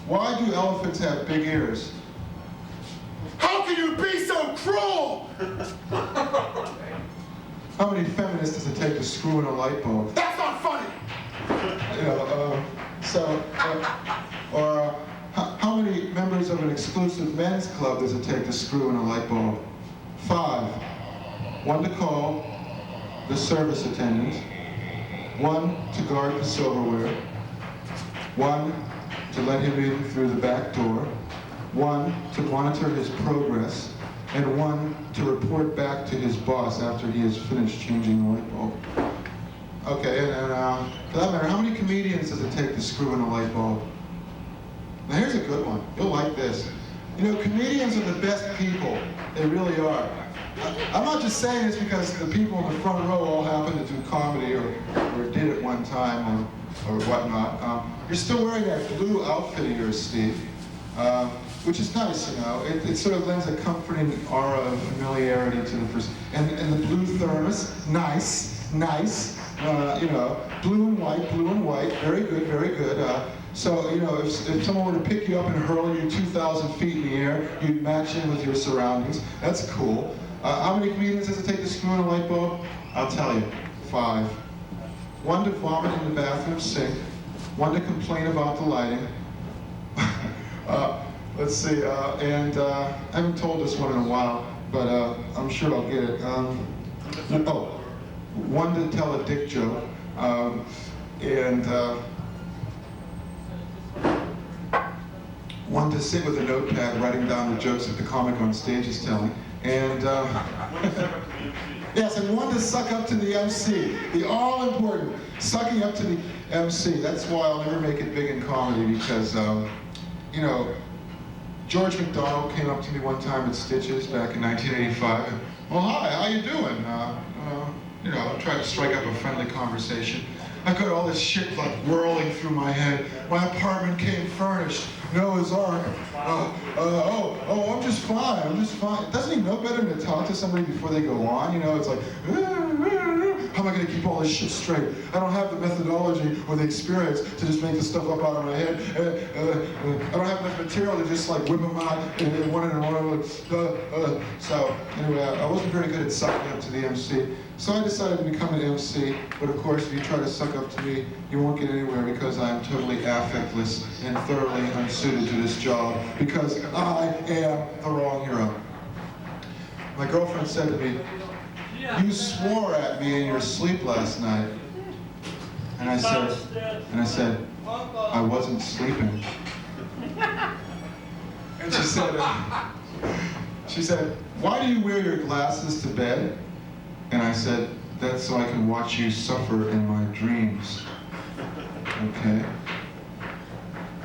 Why do elephants have big ears? How can you be so cruel? How many feminists does it take to screw in a light bulb? That's not funny! You know, how many members of an exclusive men's club does it take to screw in a light bulb? 5. 1 to call the service attendant, 1 to guard the silverware, 1 to let him in through the back door, 1 to monitor his progress, and 1 to report back to his boss after he has finished changing the light bulb. Okay, and for that matter, how many comedians does it take to screw in a light bulb? Now here's a good one. You'll like this. You know, comedians are the best people. They really are. I'm not just saying this because the people in the front row all happen to do comedy or did it one time or whatnot. You're still wearing that blue outfit of yours, Steve, which is nice, you know. It sort of lends a comforting aura of familiarity to the person. And the blue thermos, nice, nice. You know, blue and white, very good, very good. So, you know, if someone were to pick you up and hurl you 2,000 feet in the air, you'd match in with your surroundings. That's cool. How many comedians does it take to screw in a light bulb? I'll tell you, 5. 1 to vomit in the bathroom sink, 1 to complain about the lighting. Let's see, and I haven't told this one in a while, but I'm sure I'll get it. 1 to tell a dick joke, and 1 to sit with a notepad writing down the jokes that the comic on stage is telling, and yes, and 1 to suck up to the MC. The all-important sucking up to the MC. That's why I'll never make it big in comedy, because you know, George McDonald came up to me one time at Stitches back in 1985. And, well, hi, how you doing? You know, I tried to strike up a friendly conversation. I got all this shit like whirling through my head. My apartment came furnished. Noah's Ark. I'm just fine. I'm just fine. Doesn't he know better than to talk to somebody before they go on? You know, it's like, how am I going to keep all this shit straight? I don't have the methodology or the experience to just make this stuff up out of my head. I don't have enough material to just like whip them out one and one. So anyway, I wasn't very good at sucking up to the MC. So I decided to become an MC, but of course, if you try to suck up to me, you won't get anywhere because I'm totally affectless and thoroughly unsuited to this job because I am the wrong hero. My girlfriend said to me, "You swore at me in your sleep last night." And I said, "I wasn't sleeping." And she said, "Why do you wear your glasses to bed?" And I said, "That's so I can watch you suffer in my dreams." Okay.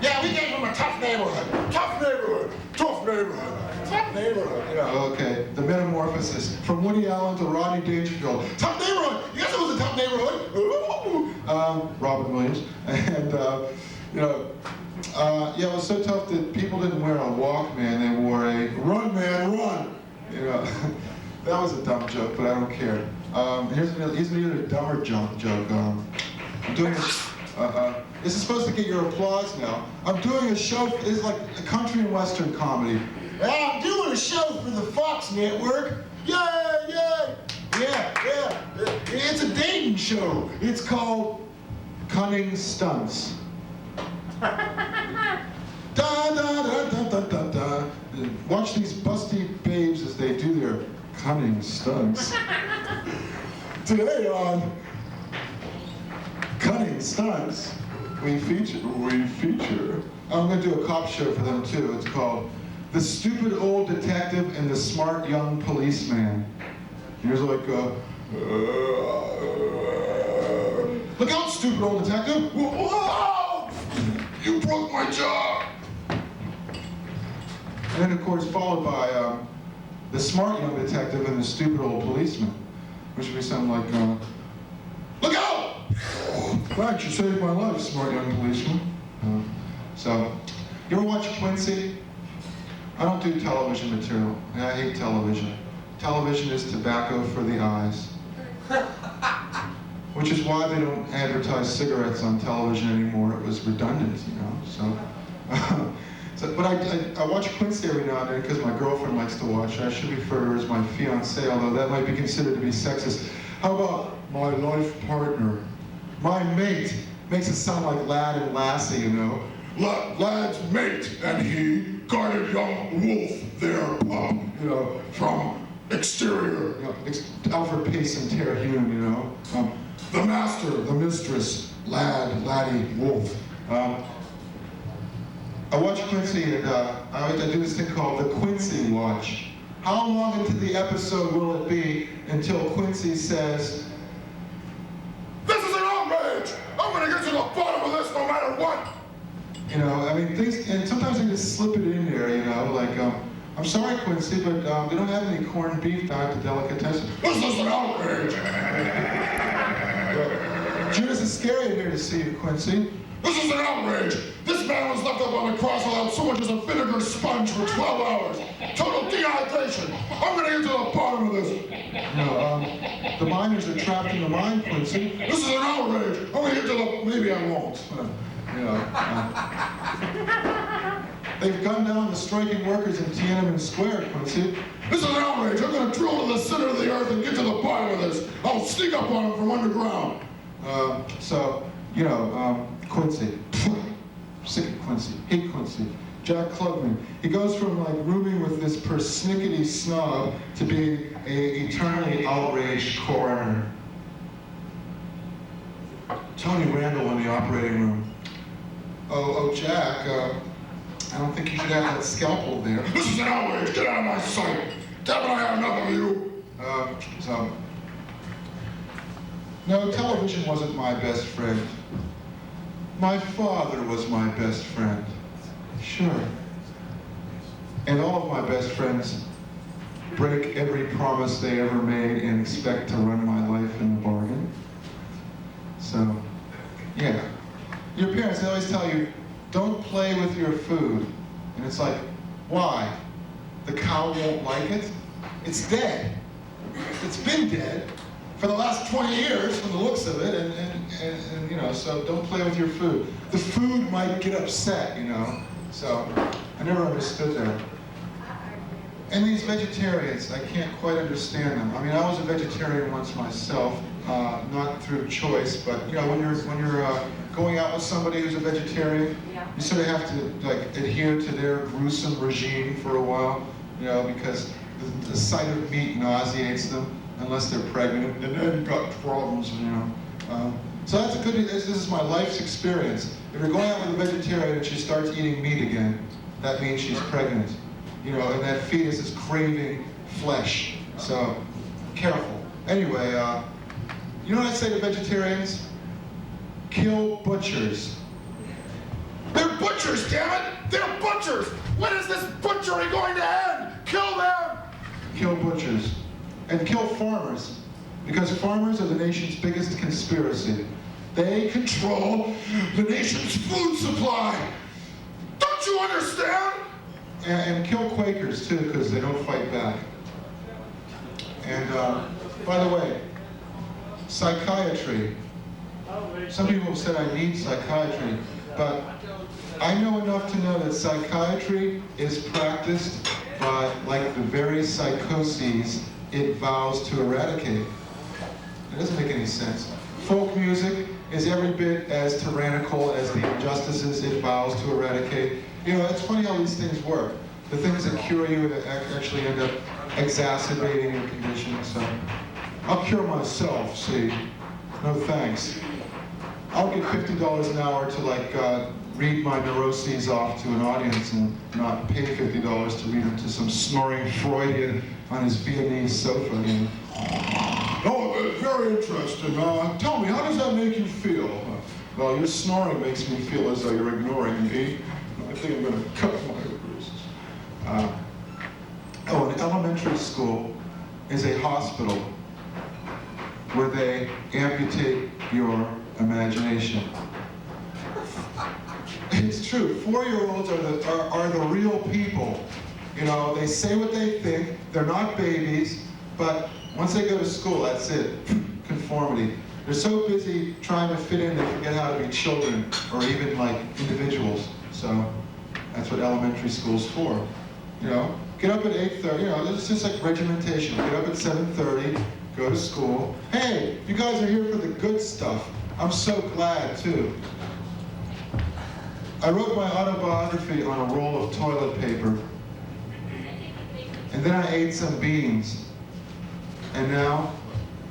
Yeah, we came from a tough neighborhood. Tough neighborhood. Tough neighborhood. Tough neighborhood. Yeah, okay. The metamorphosis from Woody Allen to Rodney Dangerfield. Tough neighborhood. Yes, it was a tough neighborhood. Robin Williams. And you know, yeah, it was so tough that people didn't wear a Walkman. They wore a Run Man Run. You know, that was a dumb joke, but I don't care. Here's another dumber joke. I'm doing this. This is supposed to get your applause now. I'm doing a show, it's like a country and western comedy. I'm doing a show for the Fox Network. Yeah. It's a dating show. It's called Cunning Stunts. Watch these busty babes as they do their cunning stunts. Today on Cunning Stunts, we feature. I'm going to do a cop show for them too. It's called The Stupid Old Detective and the Smart Young Policeman. Here's like, look out, stupid old detective! Whoa! You broke my jaw! And then, of course, followed by the smart young detective and the stupid old policeman, which would be something like, look out! Thanks, you saved my life, smart young policeman. So, you ever watch Quincy? I don't do television material. I hate television. Television is tobacco for the eyes. Which is why they don't advertise cigarettes on television anymore. It was redundant, you know, so. But I watch Quincy every now and then because my girlfriend likes to watch it. I should refer to her as my fiancée, although that might be considered to be sexist. How about my life partner? My mate. Makes it sound like lad and lassie, you know. Lad's mate, and he guarded young wolf there, you know, from exterior. You know, Alfred Payson Terhune, you know. The master, the mistress, laddie, wolf. I watch Quincy, and I do this thing called the Quincy Watch. How long into the episode will it be until Quincy says, This is an outrage! I'm gonna get to the bottom of this no matter what! you know, I mean, things, and sometimes they just slip it in there, you know, like, I'm sorry, Quincy, but we don't have any corned beef down at the delicatessen. This is an outrage! Judas is scary in here to see you, Quincy. This is an outrage! This man was left up on the cross without so much as a vinegar sponge for 12 hours. Total dehydration! operation. I'm gonna get to the bottom of this. The miners are trapped in the mine, Quincy. This is an outrage. I'm gonna get to the, maybe I won't. They've gunned down the striking workers in Tiananmen Square, Quincy. This is an outrage. I'm gonna drill to the center of the earth and get to the bottom of this. I'll sneak up on them from underground. Quincy. Sick of Quincy. Hate Quincy. Jack Klugman. He goes from like rooming with this persnickety snob to being a eternally outraged coroner. Tony Randall in the operating room. Oh, Jack, I don't think you should have that scalpel there. This is an outrage. Get out of my sight. Devin, I have enough of you. No, television wasn't my best friend. My father was my best friend. Sure. And all of my best friends break every promise they ever made and expect to run my life in the bargain. So, yeah. Your parents, they always tell you, don't play with your food. And it's like, why? The cow won't like it? It's dead. It's been dead for the last 20 years from the looks of it, and so don't play with your food. The food might get upset, so I never understood that. And these vegetarians, I can't quite understand them. I mean, I was a vegetarian once myself, not through choice, but when you're going out with somebody who's a vegetarian, you sort of have to adhere to their gruesome regime for a while, because the sight of meat nauseates them unless they're pregnant, and then you've got problems, So that's a good. This is my life's experience. If you're going out with a vegetarian and she starts eating meat again, that means she's pregnant. And that fetus is craving flesh. So, careful. Anyway, you know what I say to vegetarians? Kill butchers. They're butchers, damn it! They're butchers! When is this butchery going to end? Kill them! Kill butchers. And kill farmers. Because farmers are the nation's biggest conspiracy. They control the nation's food supply. Don't you understand? And kill Quakers, too, because they don't fight back. And, by the way, psychiatry. Some people have said I need psychiatry, but I know enough to know that psychiatry is practiced by, the very psychoses it vows to eradicate. It doesn't make any sense. Folk music is every bit as tyrannical as the injustices it vows to eradicate. It's funny how these things work. The things that cure you actually end up exacerbating your condition. So, I'll cure myself, see. No thanks. I'll get $50 an hour to read my neuroses off to an audience and not pay $50 to read them to some snoring Freudian on his Viennese sofa. Oh, very interesting. Tell me, how does that make you feel? Well, your snoring makes me feel as though you're ignoring me. I think I'm going to cut my wrists. An elementary school is a hospital where they amputate your imagination. It's true. 4-year-olds are the real people. They say what they think. They're not babies, but once they go to school, that's it. Conformity. They're so busy trying to fit in, they forget how to be children or even individuals. So that's what elementary school's for. Get up at 8:30. It's just like regimentation. Get up at 7:30. Go to school. Hey, you guys are here for the good stuff. I'm so glad, too. I wrote my autobiography on a roll of toilet paper. And then I ate some beans. And now,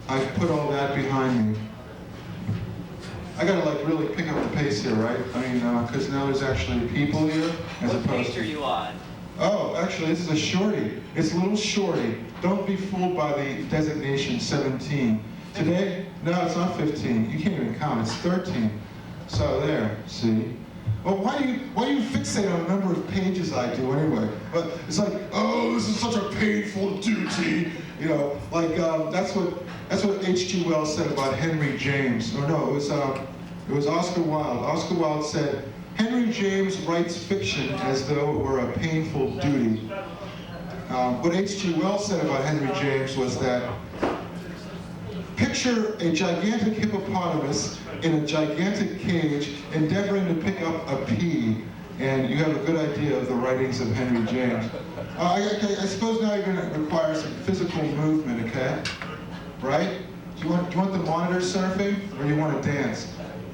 I've put all that behind me. I gotta really pick up the pace here, right? I mean, because now there's actually people here, as What opposed page to... are you on? Oh, actually, this is a shorty. It's a little shorty. Don't be fooled by the designation 17. Today, no, it's not 15. You can't even count. It's 13. So there, see? Well, why do you fixate on the number of pages I do anyway? But it's like, oh, this is such a painful duty. That's what H.G. Wells said about Henry James. Or no, it was Oscar Wilde. Oscar Wilde said, Henry James writes fiction as though it were a painful duty. What H.G. Wells said about Henry James was that, picture a gigantic hippopotamus in a gigantic cage endeavoring to pick up a pea, and you have a good idea of the writings of Henry James. I suppose now you're going to require some physical movement, okay? Right? Do you want the monitor surfing, or you want to dance?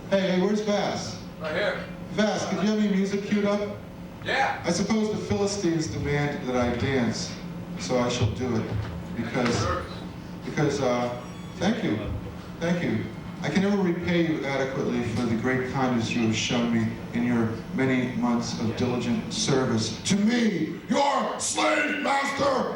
Hey, where's Vass? Right here. Vass, could you have any music queued up? Yeah. I suppose the Philistines demand that I dance, so I shall do it. Because, thank you. Thank you. I can never repay you adequately for the great kindness you have shown me in your many months of diligent service to me, your slave master!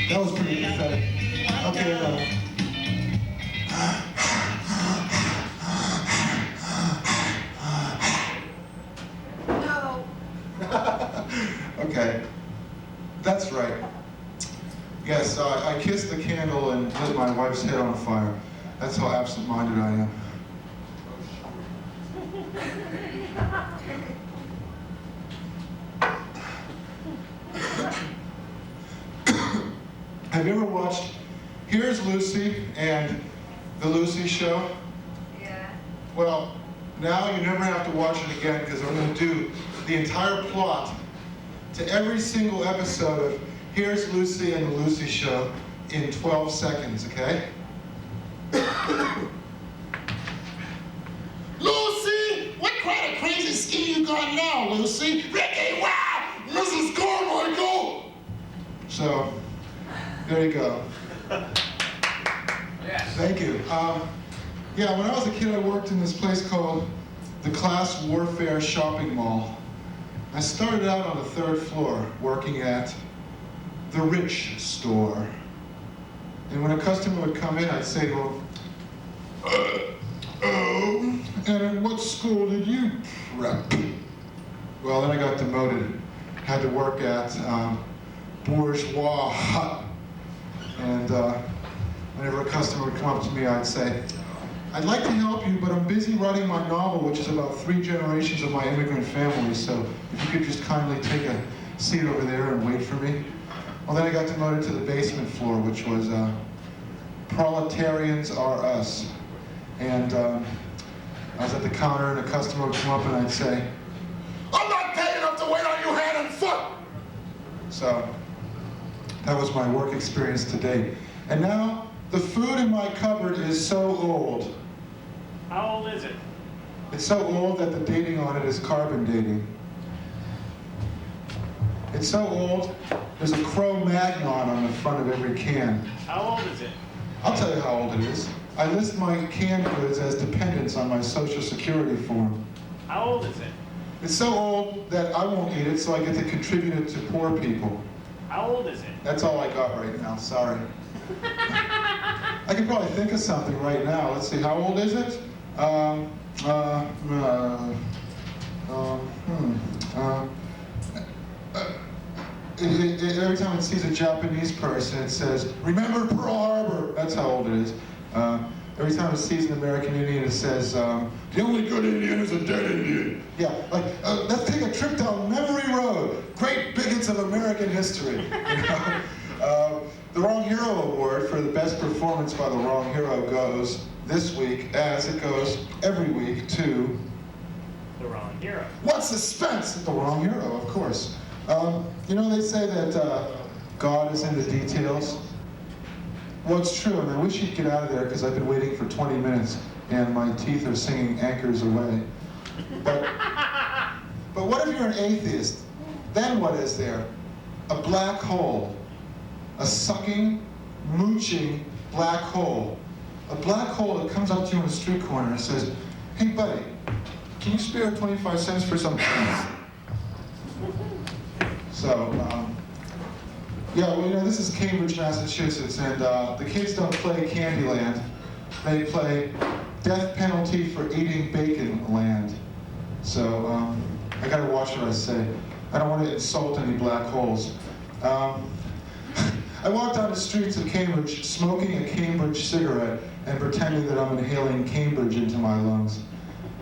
That was pretty pathetic. Okay, No. okay, that's right. Yes, I kissed the candle and lit my wife's head on fire. That's how absent-minded I am. Have you ever watched Here's Lucy and The Lucy Show? Yeah. Well, now you never have to watch it again because I'm going to do the entire plot to every single episode of Here's Lucy and The Lucy Show in 12 seconds, okay? Lucy, what kind of crazy scheme you got now, Lucy? Ricky, wow! Mrs. Carmichael! So, there you go. Yes. Thank you. Yeah, when I was a kid, I worked in this place called the Class Warfare Shopping Mall. I started out on the 3rd floor, working at the Rich Store. And when a customer would come in, I'd say to him, oh, and in what school did you prep? Well, then I got demoted. Had to work at Bourgeois Hut. And whenever a customer would come up to me, I'd say, I'd like to help you, but I'm busy writing my novel, which is about 3 generations of my immigrant family, so if you could just kindly take a seat over there and wait for me. Well, then I got demoted to the basement floor, which was Proletarians Are Us. And I was at the counter, and a customer would come up, and I'd say, I'm not paying enough to wait on you hand and foot! so that was my work experience to date. And now, the food in my cupboard is so old. How old is it? It's so old that the dating on it is carbon dating. It's so old, there's a Cro-Magnon on the front of every can. How old is it? I'll tell you how old it is. I list my canned goods as dependents on my Social Security form. How old is it? It's so old that I won't eat it, so I get to contribute it to poor people. How old is it? That's all I got right now, sorry. I could probably think of something right now. Let's see, how old is it? Every time it sees a Japanese person, it says, remember Pearl Harbor. That's how old it is. Every time it sees an American Indian, it says, the only good Indian is a dead Indian. Yeah, like, let's take a trip down memory road. Great bigots of American history. You know? The Wrong Hero Award for the best performance by the wrong hero goes this week, as it goes every week, to The Wrong Hero. what suspense? The Wrong Hero, of course. You know, they say that God is in the details. Well, it's true, and I wish he'd get out of there because I've been waiting for 20 minutes and my teeth are singing anchors away. But what if you're an atheist? Then what is there? A black hole. A sucking, mooching black hole. A black hole that comes up to you on a street corner and says, hey buddy, can you spare 25 cents for some cheese? So, Yeah, well, you know, this is Cambridge, Massachusetts, and the kids don't play Candyland. They play Death Penalty for Eating Bacon Land. So, I gotta watch what I say. I don't want to insult any black holes. I walked down the streets of Cambridge smoking a Cambridge cigarette and pretending that I'm inhaling Cambridge into my lungs.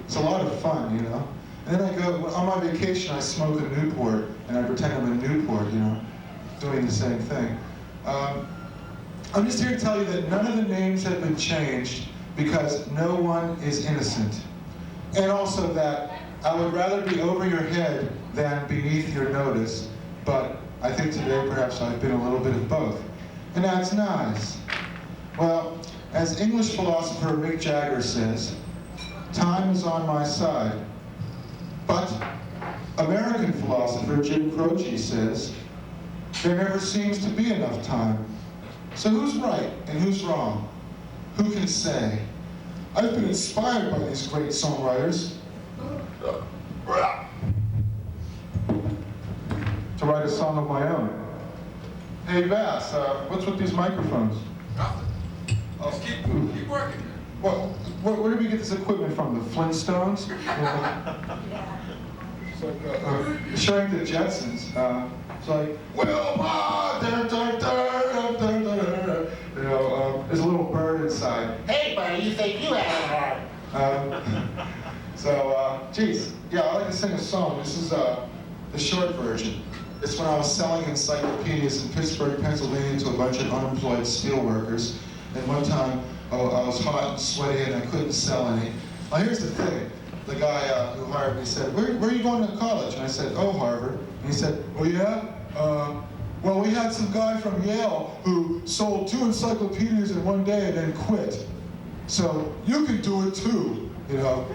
It's a lot of fun, you know? And then I go, on my vacation, I smoke a Newport, and I pretend I'm in Newport, you know, doing the same thing. I'm just here to tell you that none of the names have been changed because no one is innocent. And also that I would rather be over your head than beneath your notice, but I think today perhaps I've been a little bit of both. And that's nice. Well, as English philosopher Mick Jagger says, time is on my side. But American philosopher Jim Croce says, there never seems to be enough time. So who's right and who's wrong? Who can say? I've been inspired by these great songwriters to write a song of my own. Hey Vass, what's with these microphones? Nothing. Just keep working. Where did we get this equipment from? The Flintstones? It's like showing the Jetsons. It's like, Wilma, you know, there's a little bird inside. Hey, buddy, you think you had it hard. Geez, yeah, I like to sing a song. This is the short version. It's when I was selling encyclopedias in Pittsburgh, Pennsylvania to a bunch of unemployed steelworkers. And one time, I was hot and sweaty and I couldn't sell any. Well, here's the thing. The guy who hired me said, where are you going to college? And I said, oh, Harvard. And he said, oh yeah? Well, we had some guy from Yale who sold 2 encyclopedias in one day and then quit. So you can do it too, you know?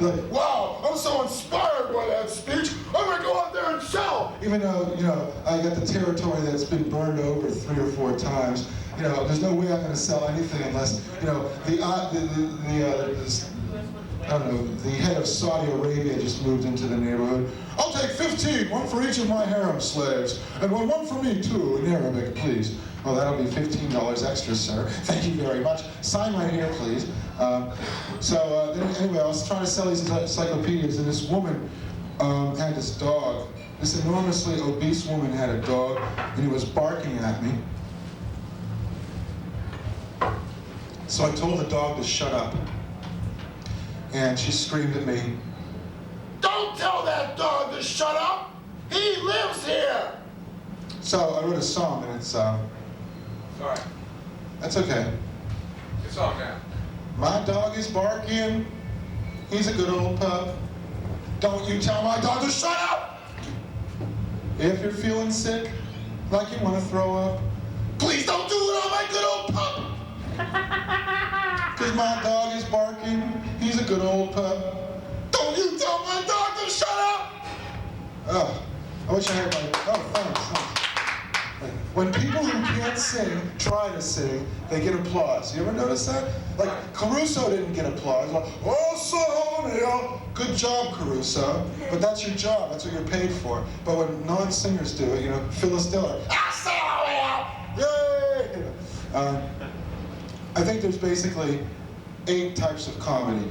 Like, wow, I'm so inspired by that speech. I'm gonna go out there and sell. Even though, you know, I got the territory that's been burned over 3 or 4 times. You know, there's no way I'm gonna sell anything unless, you know, I don't know, the head of Saudi Arabia just moved into the neighborhood. I'll take 15, one for each of my harem slaves, and one for me too, in Arabic, please. Oh, that'll be $15 extra, sir. Thank you very much. Sign right here, please. Anyway, I was trying to sell these encyclopedias, and this woman had this dog. This enormously obese woman had a dog, and he was barking at me. So I told the dog to shut up. And she screamed at me, Don't tell that dog to shut up! He lives here! So I wrote a song, and it's, Sorry. that's okay. It's all down. My dog is barking. He's a good old pup. Don't you tell my dog to shut up! If you're feeling sick, like you want to throw up, please don't do it on my good old pup! Because my dog is barking. He's a good old pup. Don't you tell my dog to shut up! Oh, I wish I had my... Oh, thanks. Like, when people who can't sing try to sing, they get applause. You ever notice that? Like, Caruso didn't get applause. Like, oh, Sonia! Good job, Caruso. But that's your job. That's what you're paid for. But when non-singers do it, you know, Phyllis Diller, ah, Sonia! Yay! You know, I think there's basically 8 types of comedy,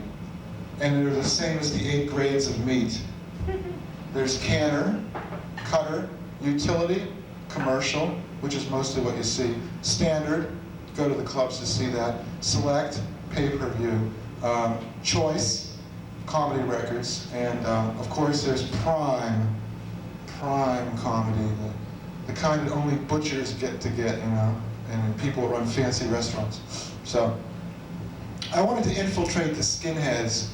and they're the same as the 8 grades of meat. There's canner, cutter, utility, commercial, which is mostly what you see, standard, go to the clubs to see that, select, pay-per-view, choice, comedy records, and of course there's prime comedy, the kind that only butchers get, you know, and people run fancy restaurants. So, I wanted to infiltrate the skinheads,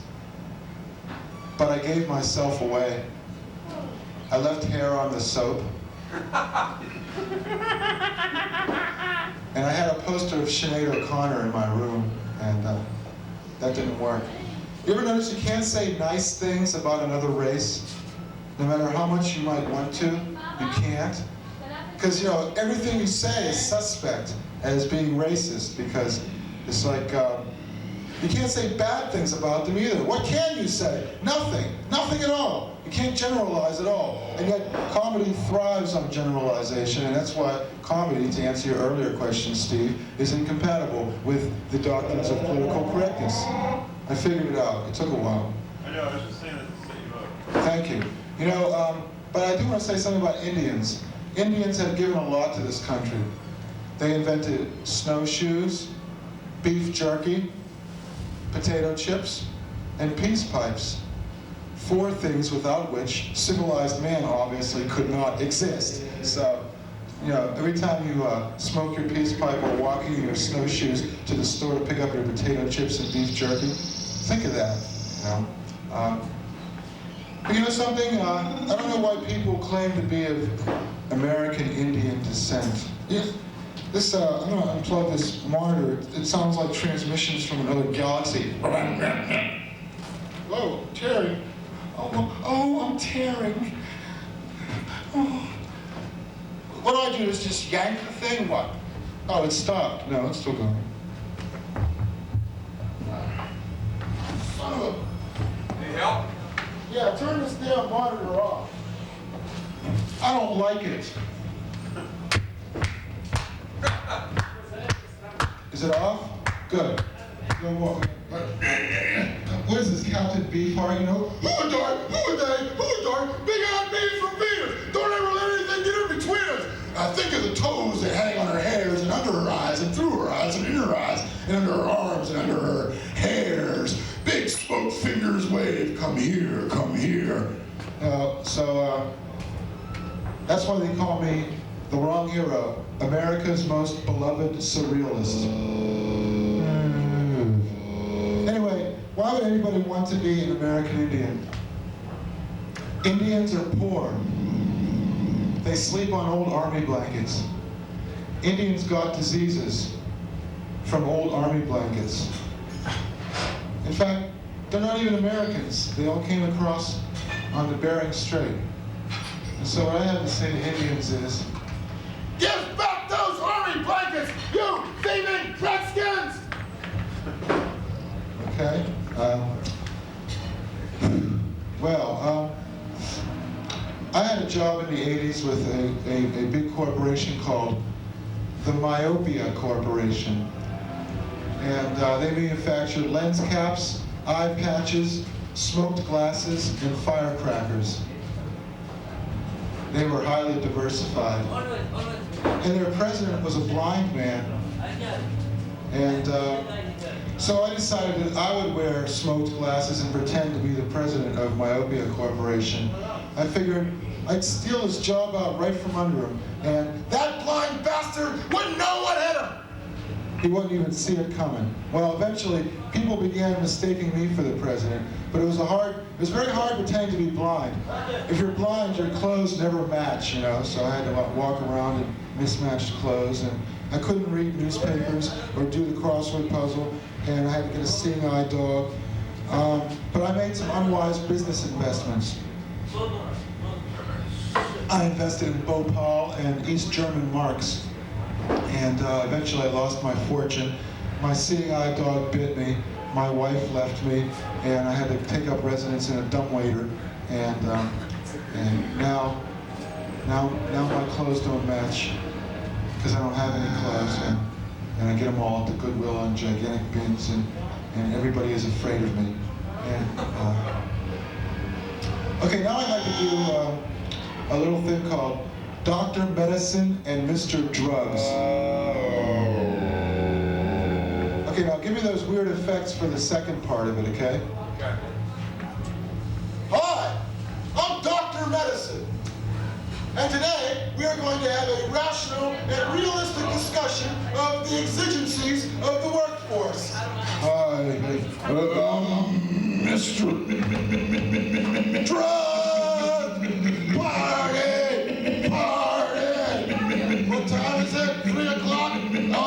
but I gave myself away. I left hair on the soap. And I had a poster of Sinead O'Connor in my room, and that didn't work. You ever notice you can't say nice things about another race? No matter how much you might want to, you can't. Because, you know, everything you say is suspect as being racist, because it's like, you can't say bad things about them either. What can you say? Nothing. Nothing at all. You can't generalize at all. And yet, comedy thrives on generalization, and that's why comedy, to answer your earlier question, Steve, is incompatible with the doctrines of political correctness. I figured it out. It took a while. I know, I was just saying that to set you up. Thank you. You know, but I do want to say something about Indians. Indians have given a lot to this country. They invented snowshoes, beef jerky, potato chips, and peace pipes. 4 things without which civilized man obviously could not exist. So, you know, every time you smoke your peace pipe or walking in your snowshoes to the store to pick up your potato chips and beef jerky, think of that. You know? But you know something? I don't know why people claim to be of American Indian descent. Yeah, this, I'm going to unplug this monitor. It sounds like transmissions from another galaxy. Whoa, Terry. Oh, I'm tearing. Oh. What do I do? Is just yank the thing? What? Oh, it stopped. No, it's still going. Son of a... Need help? Yeah, turn this damn monitor off. I don't like it. Is it off? Good. No more. What is this, Captain Beefheart, you know? Who would die? Who would they? Who would die? Big-eyed bees from Venus! Don't ever let anything get in between us! I think of the toes that hang on her hairs and under her eyes and through her eyes and in her eyes and under her arms and under her hairs. Big smoke fingers wave, come here, come here. That's why they call me the wrong hero, America's most beloved surrealist. Anyway, why would anybody want to be an American Indian? Indians are poor. They sleep on old army blankets. Indians got diseases from old army blankets. In fact, they're not even Americans. They all came across on the Bering Strait. And so what I have to say to Indians is, give back those army blankets, you thieving Redskins! Okay. I had a job in the 80s with a big corporation called the Myopia Corporation. And they manufactured lens caps, eye patches, smoked glasses, and firecrackers. They were highly diversified. And their president was a blind man. And so I decided that I would wear smoked glasses and pretend to be the president of Myopia Corporation. I figured I'd steal his job out right from under him, and that blind bastard wouldn't know what hit him! He wouldn't even see it coming. Well, eventually, people began mistaking me for the president, but it was very hard pretending to be blind. If you're blind, your clothes never match, you know, so I had to walk around in mismatched clothes, and I couldn't read newspapers or do the crossword puzzle, and I had to get a seeing eye dog. But I made some unwise business investments. I invested in Bhopal and East German marks, and eventually I lost my fortune. My seeing eye dog bit me, my wife left me, and I had to take up residence in a dumbwaiter, and now my clothes don't match, because I don't have any clothes, and I get them all at the Goodwill in gigantic bins, and everybody is afraid of me. And, okay, now I'd like to do a little thing called Dr. Medicine and Mr. Drugs. Okay, now give me those weird effects for the second part of it, okay? Okay. Hi, I'm Dr. Medicine. And today, we are going to have a rational and realistic discussion of the exigencies of the workforce. Hi, Mr. Drug Party! What time is it? 3 o'clock? I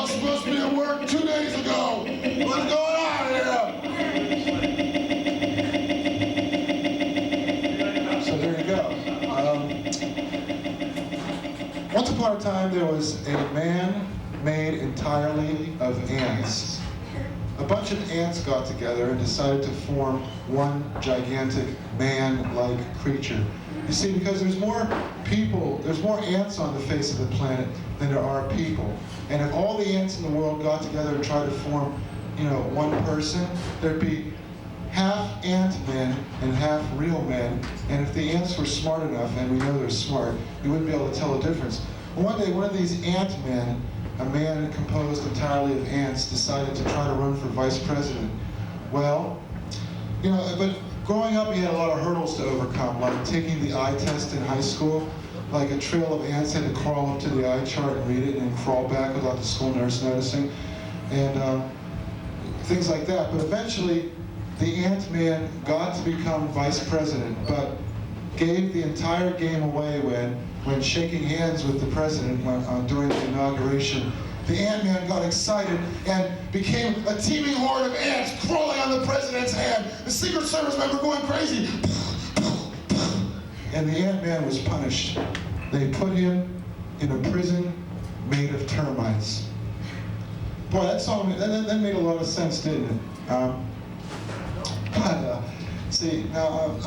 was supposed to be at work 2 days ago. What's going on here? So there you go. Once upon a time, there was a man made entirely of ants. a bunch of ants got together and decided to form one gigantic man-like creature. You see, because there's more people, there's more ants on the face of the planet than there are people. And if all the ants in the world got together and tried to form, one person, there'd be half ant men and half real men. And if the ants were smart enough, and we know they're smart, you wouldn't be able to tell the difference. Well, one day, one of these ant men, a man composed entirely of ants, decided to try to run for vice president. Well, but growing up, he had a lot of hurdles to overcome, like taking the eye test in high school. Like a trail of ants had to crawl up to the eye chart and read it and crawl back without the school nurse noticing, and things like that. But eventually, the ant-man got to become vice president, but gave the entire game away when shaking hands with the president during the inauguration. The ant-man got excited and became a teeming horde of ants crawling on the president's hand. The Secret Service member going crazy. And the ant-man was punished. They put him in a prison made of termites. Boy, that song, that made a lot of sense, didn't it? See, yeah.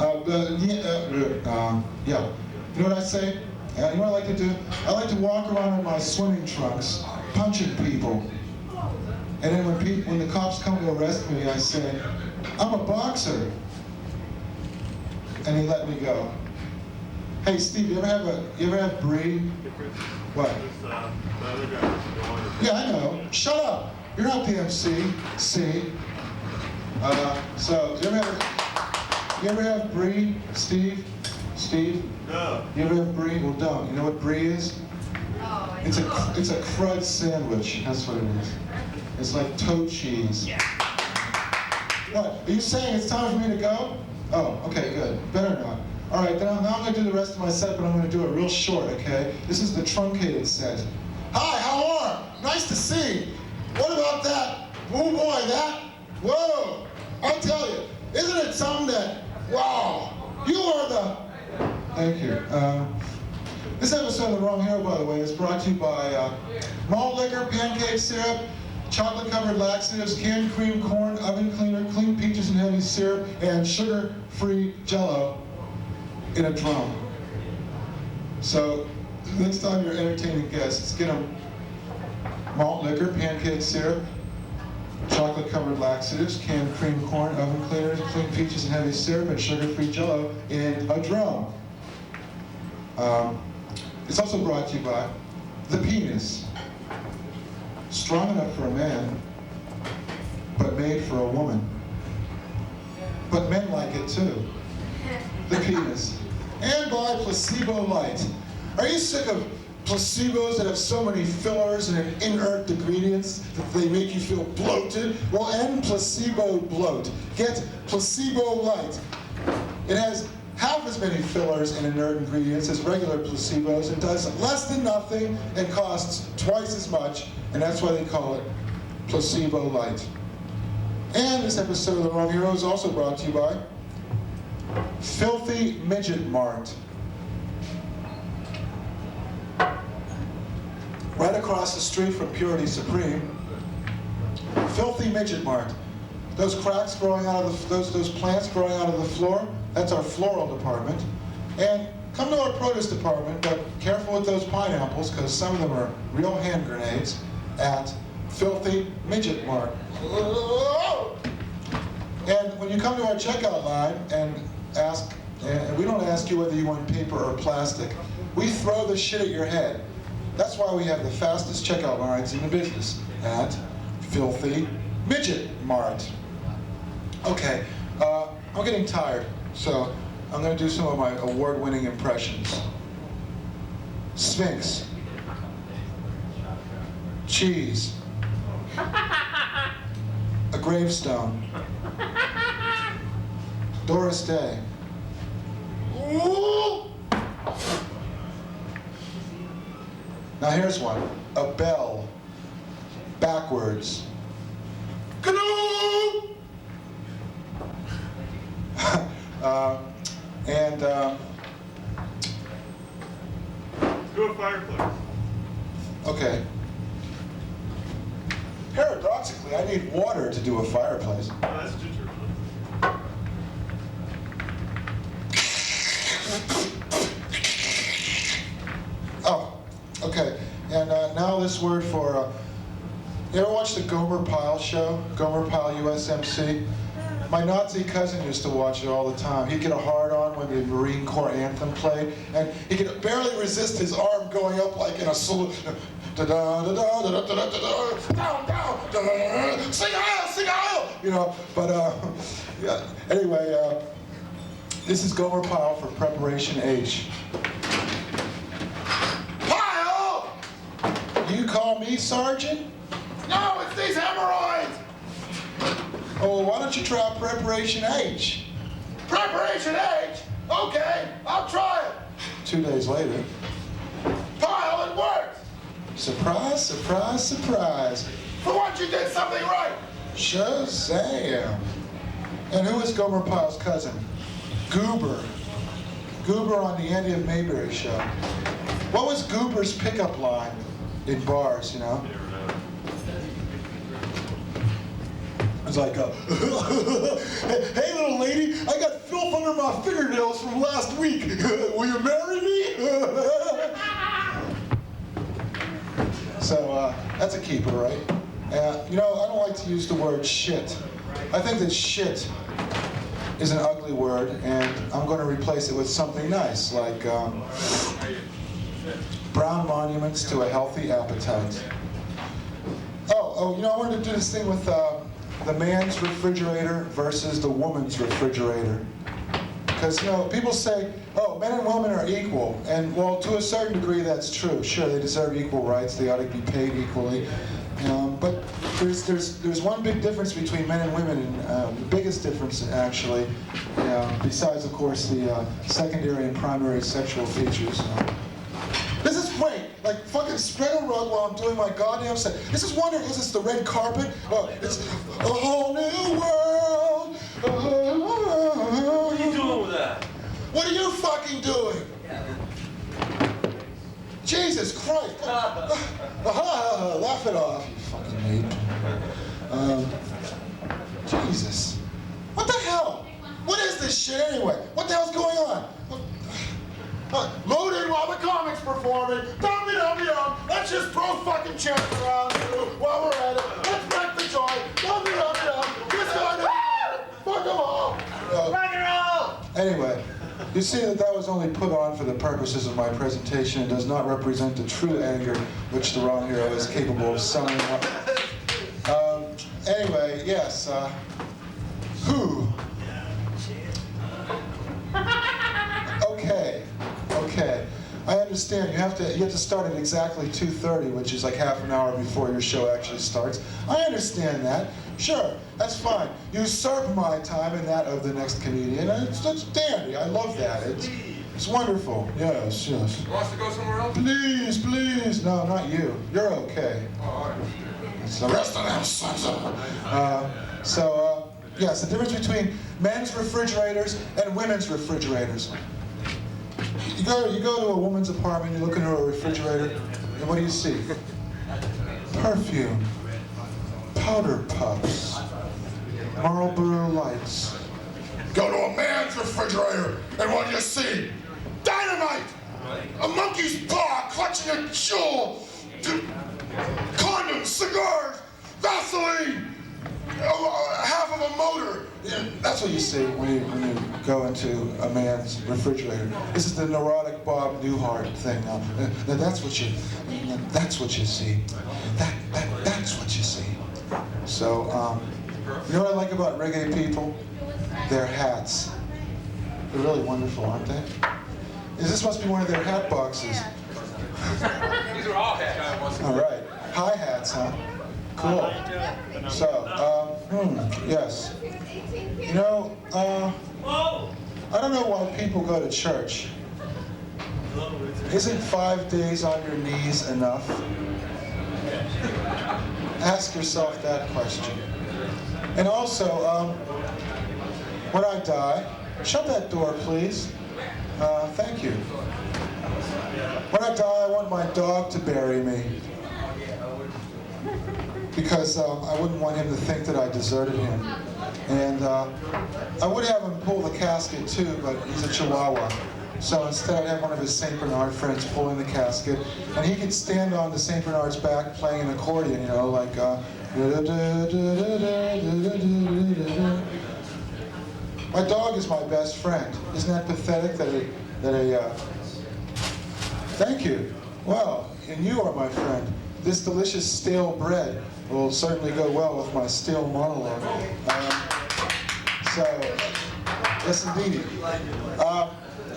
You know what I say? You know what I like to do? I like to walk around in my swimming trunks, punching people. And then when the cops come to arrest me, I say, I'm a boxer. And he let me go. Hey, Steve, you ever have brie? What? Yeah, I know. Shut up. You're not the MC. See? So, you ever have brie, Steve? Steve? No. You ever have brie? Well, don't. You know what brie is? Oh, It's a crud sandwich. That's what it is. It's like toe cheese. Yeah. What? Are you saying it's time for me to go? Oh, okay, good. Better not. All right, now I'm going to do the rest of my set, but I'm going to do it real short, okay? This is the truncated set. Hi, how are? Nice to see. What about that? Oh boy, that? Whoa! I'll tell you, isn't it something that, wow, you are the... Thank you. This episode of The Wrong Hero, by the way, is brought to you by malt liquor, pancake syrup, chocolate-covered laxatives, canned cream, corn, oven cleaner, clean peaches and heavy syrup, and sugar-free Jell-O in a drum. So next time you're entertaining guests, get them malt liquor, pancake syrup, chocolate-covered laxatives, canned cream, corn, oven cleaners, clean peaches and heavy syrup, and sugar-free Jell-O in a drum. It's also brought to you by the penis. Strong enough for a man, but made for a woman. But men like it too. The penis. And by Placebo Light. Are you sick of placebos that have so many fillers and inert ingredients that they make you feel bloated? Well, end placebo bloat. Get Placebo Light. It has half as many fillers and inert ingredients as regular placebos and does less than nothing and costs twice as much, and that's why they call it Placebo Light. And this episode of The Wrong Hero is also brought to you by Filthy Midget Mart. Right across the street from Purity Supreme, Filthy Midget Mart. Those cracks growing out of those plants growing out of the floor, that's our floral department. And come to our produce department, but careful with those pineapples because some of them are real hand grenades at Filthy Midget Mart. And when you come to our checkout line and ask, and we don't ask you whether you want paper or plastic, we throw the shit at your head. That's why we have the fastest checkout lines in the business at Filthy Midget Mart. Okay, I'm getting tired, so I'm going to do some of my award-winning impressions. Sphinx. Cheese. A gravestone. Doris Day. Ooh. Now here's one. A bell. Backwards. Canoe! Do a fireplace. Okay. Paradoxically, I need water to do a fireplace. Oh, that's ginger. Oh, okay. And now this word for, you ever watch the Gomer Pyle show? Gomer Pyle USMC? My Nazi cousin used to watch it all the time. He'd get a hard-on when the Marine Corps anthem played, and he could barely resist his arm going up like in a salute. Down, down, sing Heil, sing Heil! You know, but yeah. Anyway, this is Gomer Pyle for Preparation H. Pyle! You call me Sergeant? No, it's these hemorrhoids! Oh, well, why don't you try Preparation H? Preparation H? Okay, I'll try it. 2 days later. Pyle, it worked! Surprise, surprise, surprise. For once you did something right. Shazam. And who is Gomer Pyle's cousin? Goober. Goober on the Andy of Mayberry show. What was Goober's pickup line in bars, you know? It's like, hey little lady, I got filth under my fingernails from last week. Will you marry me? So that's a keeper, right? You know, I don't like to use the word shit. I think that shit is an ugly word, and I'm going to replace it with something nice, like brown monuments to a healthy appetite. Oh, you know, I wanted to do this thing with the man's refrigerator versus the woman's refrigerator. Because, you know, people say, oh, men and women are equal. And, well, to a certain degree, that's true. Sure, they deserve equal rights. They ought to be paid equally. But there's one big difference between men and women, and the biggest difference, actually, besides, of course, the secondary and primary sexual features. This is great. Like, fucking spread a rug while I'm doing my goddamn set. This is wonderful. Is this the red carpet? Oh, it's a whole new world. What are you doing with that? What are you fucking doing? Jesus Christ. Laugh it off, you fucking ape. Jesus. What the hell? What is this shit anyway? What the hell's going on? Load in while the comic's performing. Dum-de-dum-de-dum. Let's just throw fucking chairs around while we're at it. Let's wreck the joint. Dum-de-dum-de-dum. This guy, fuck them all. Rock and roll. Anyway, you see that was only put on for the purposes of my presentation. It does not represent the true anger which the wrong hero is capable of summoning up. Anyway, yes. Who? Okay. I understand. You have to start at exactly 2:30, which is like half an hour before your show actually starts. I understand that. Sure, that's fine. Usurp my time and that of the next comedian. That's dandy. I love that. It's wonderful. Yes. Wants to go somewhere else? Please. No, not you. You're okay. Oh, all right. It's the rest of them sons of yes, the difference between men's refrigerators and women's refrigerators. You go to a woman's apartment, you look into a refrigerator, and what do you see? Perfume, powder puffs, Marlboro Lights. Go to a man's refrigerator, and what do you see? Dynamite! A monkey's paw clutching a jewel! Condoms, cigars, Vaseline! Half of a motor! That's what you see when you go into a man's refrigerator. This is the neurotic Bob Newhart thing. Now, that's what you see. That's what you see. So, you know what I like about reggae people? Their hats. They're really wonderful, aren't they? This must be one of their hat boxes. These are all hats. All right. High hats, huh? Cool. So, yes. You know, I don't know why people go to church. Isn't 5 days on your knees enough? Ask yourself that question. And also, when I die, shut that door, please. Thank you. When I die, I want my dog to bury me. because I wouldn't want him to think that I deserted him. And I would have him pull the casket too, but he's a Chihuahua. So instead I'd have one of his St. Bernard friends pulling the casket, and he could stand on the St. Bernard's back playing an accordion, you know, like my dog is my best friend. Isn't that pathetic that thank you. Well, and you are my friend. This delicious stale bread will certainly go well with my stale monologue. Yes indeed.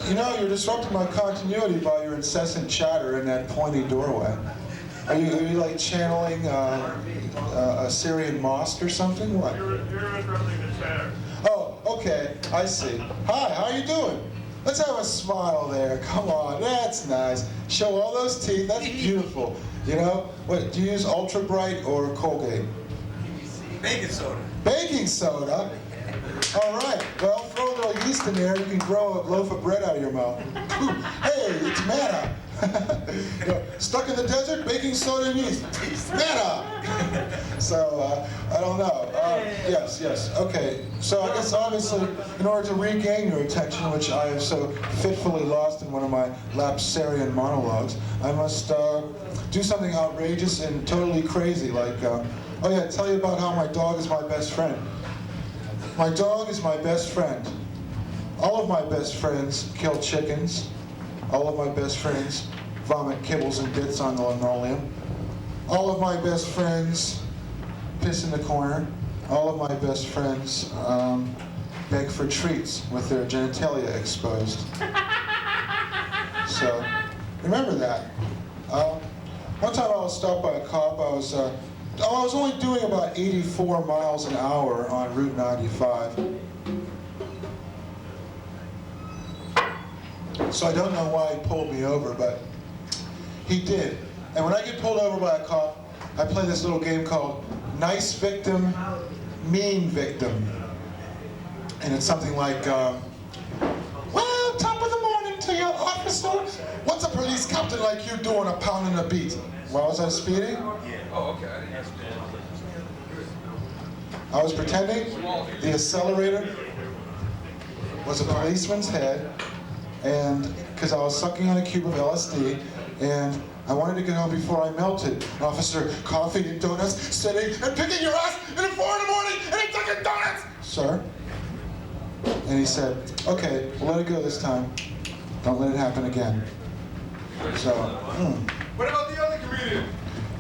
You know, you're disrupting my continuity by your incessant chatter in that pointy doorway. Are you like channeling a Syrian mosque or something? What? You're interrupting the chair. Oh, okay, I see. Hi, how you doing? Let's have a smile there. Come on, that's nice. Show all those teeth. That's beautiful. You know, what? Do you use Ultra Bright or Colgate? Baking soda. Baking soda. All right. Well, throw a little yeast in there. You can grow a loaf of bread out of your mouth. Hey, it's manna. You know, stuck in the desert, baking soda and yeast. Manna. So I don't know. Yes. Okay. So I guess obviously, in order to regain your attention, which I have so fitfully lost in one of my lapsarian monologues, I must do something outrageous and totally crazy, like, oh yeah, tell you about how my dog is my best friend. My dog is my best friend. All of my best friends kill chickens. All of my best friends vomit kibbles and bits on the linoleum. All of my best friends piss in the corner. All of my best friends beg for treats with their genitalia exposed. So, remember that. One time I was stopped by a cop. I was only doing about 84 miles an hour on Route 95. So I don't know why he pulled me over, but he did. And when I get pulled over by a cop, I play this little game called Nice Victim, Mean Victim. And it's something like, well, top of the morning to you, officer. What's a police captain like you doing a pound and a beat? Why was I speeding? Oh, okay. I didn't ask I was pretending the accelerator was a policeman's head, and because I was sucking on a cube of LSD, and I wanted to get home before I melted. Officer, coffee and donuts, sitting and picking your ass at 4 in the morning, and he took your donuts! Sir? And he said, okay, we'll let it go this time. Don't let it happen again. So, What about the other comedian?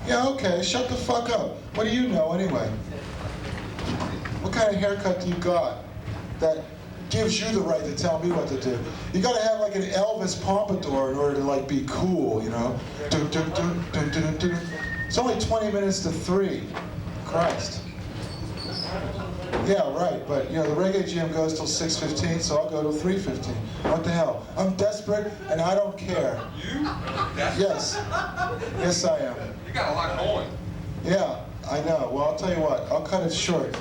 Yeah, okay, shut the fuck up. What do you know anyway? What kind of haircut do you got that gives you the right to tell me what to do? You gotta have like an Elvis pompadour in order to like be cool, you know? It's only 20 minutes to 3. Christ. Yeah, right, but you know, the reggae jam goes till 6:15, so I'll go till 3:15. What the hell? I'm desperate and I don't care. You? Yes. Yes, I am. You got a lot going. Yeah, I know. Well, I'll tell you what. I'll cut it short.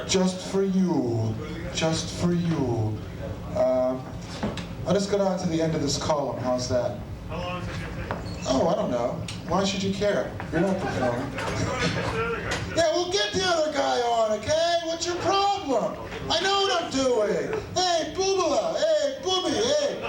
Just for you. Just for you. I'll just go down to the end of this column. How's that? How long is it going to take? Oh, I don't know. Why should you care? You're not performing. Yeah, we'll get the other guy on, okay? What's your problem? I know what I'm doing. Hey, boobala. Hey, booby. Hey.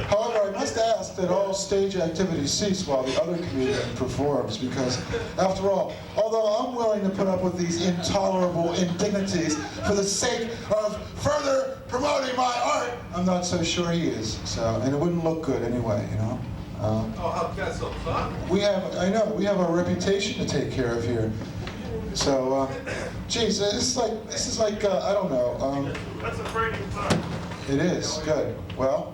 However, I must ask that all stage activities cease while the other comedian performs, because, after all, although I'm willing to put up with these intolerable indignities for the sake of further promoting my art, I'm not so sure he is. So, and it wouldn't look good anyway, you know. Oh, that's so fun. We have a reputation to take care of here. So, geez, this is like I don't know. That's a frightening thought. It is good. Well,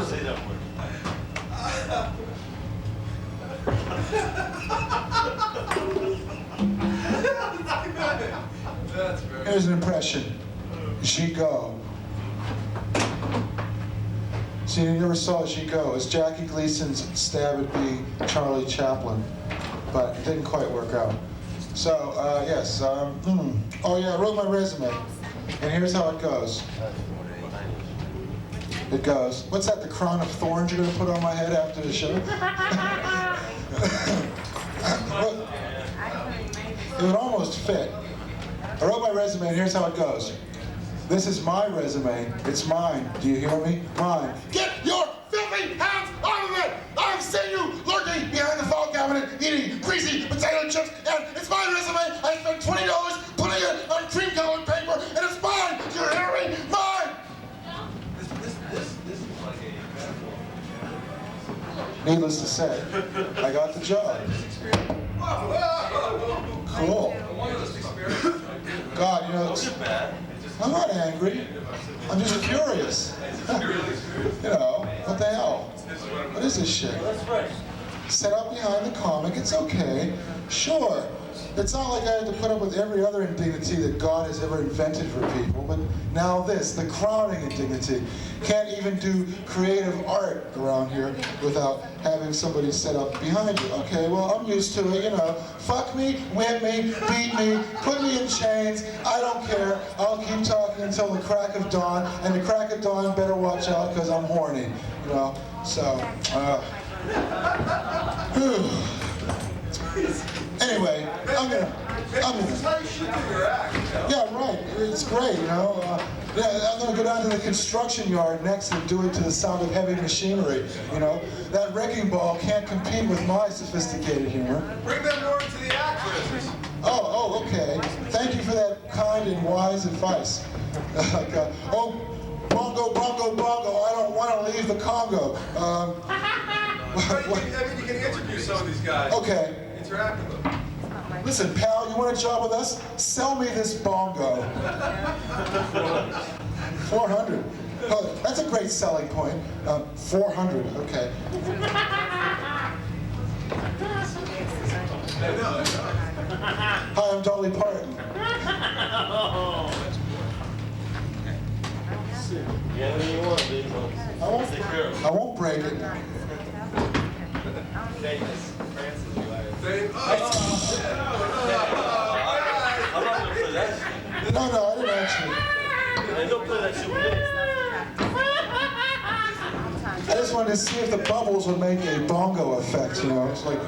Say that word. That's very here's an impression. Gigot. See, you never saw Gigot. It's Jackie Gleason's stab at being Charlie Chaplin, but it didn't quite work out. So, yes. Oh yeah, I wrote my resume, and here's how it goes. It goes, what's that, the crown of thorns you're going to put on my head after the show? Well, it would almost fit. I wrote my resume, and here's how it goes. This is my resume. It's mine. Do you hear me? Mine. Get your filthy hands out of it! I've seen you lurking behind the file cabinet eating greasy potato chips, and it's my resume. I spent $20 putting it on cream-colored paper, and it's mine! Do you hear me? Mine! This is like a Needless to say, I got the job. Cool. God, you know, I'm not angry. I'm just curious. You know, what the hell? What is this shit? Set up behind the comic, it's okay. Sure. It's not like I had to put up with every other indignity that God has ever invented for people, but now this, the crowning indignity. Can't even do creative art around here without having somebody set up behind you. Okay, well, I'm used to it, you know. Fuck me, whip me, beat me, put me in chains. I don't care. I'll keep talking until the crack of dawn, and the crack of dawn better watch out because I'm horny, you know. So, anyway, I'm gonna. Yeah, right. It's great, you know. I'm gonna go down to the construction yard next and do it to the sound of heavy machinery. You know, that wrecking ball can't compete with my sophisticated humor. Bring them more to the actresses. Oh, okay. Thank you for that kind and wise advice. Like, oh, bongo, bongo, bongo. I don't want to leave the Congo. I mean, you can interview some of these guys. Okay. Interact with them. Listen, pal, you want a job with us? Sell me this bongo. 400. Oh, that's a great selling point. 400, okay. Hi, I'm Dolly Parton. I won't break it. No, I didn't actually. I just wanted to see if the bubbles would make a bongo effect, you know. It's like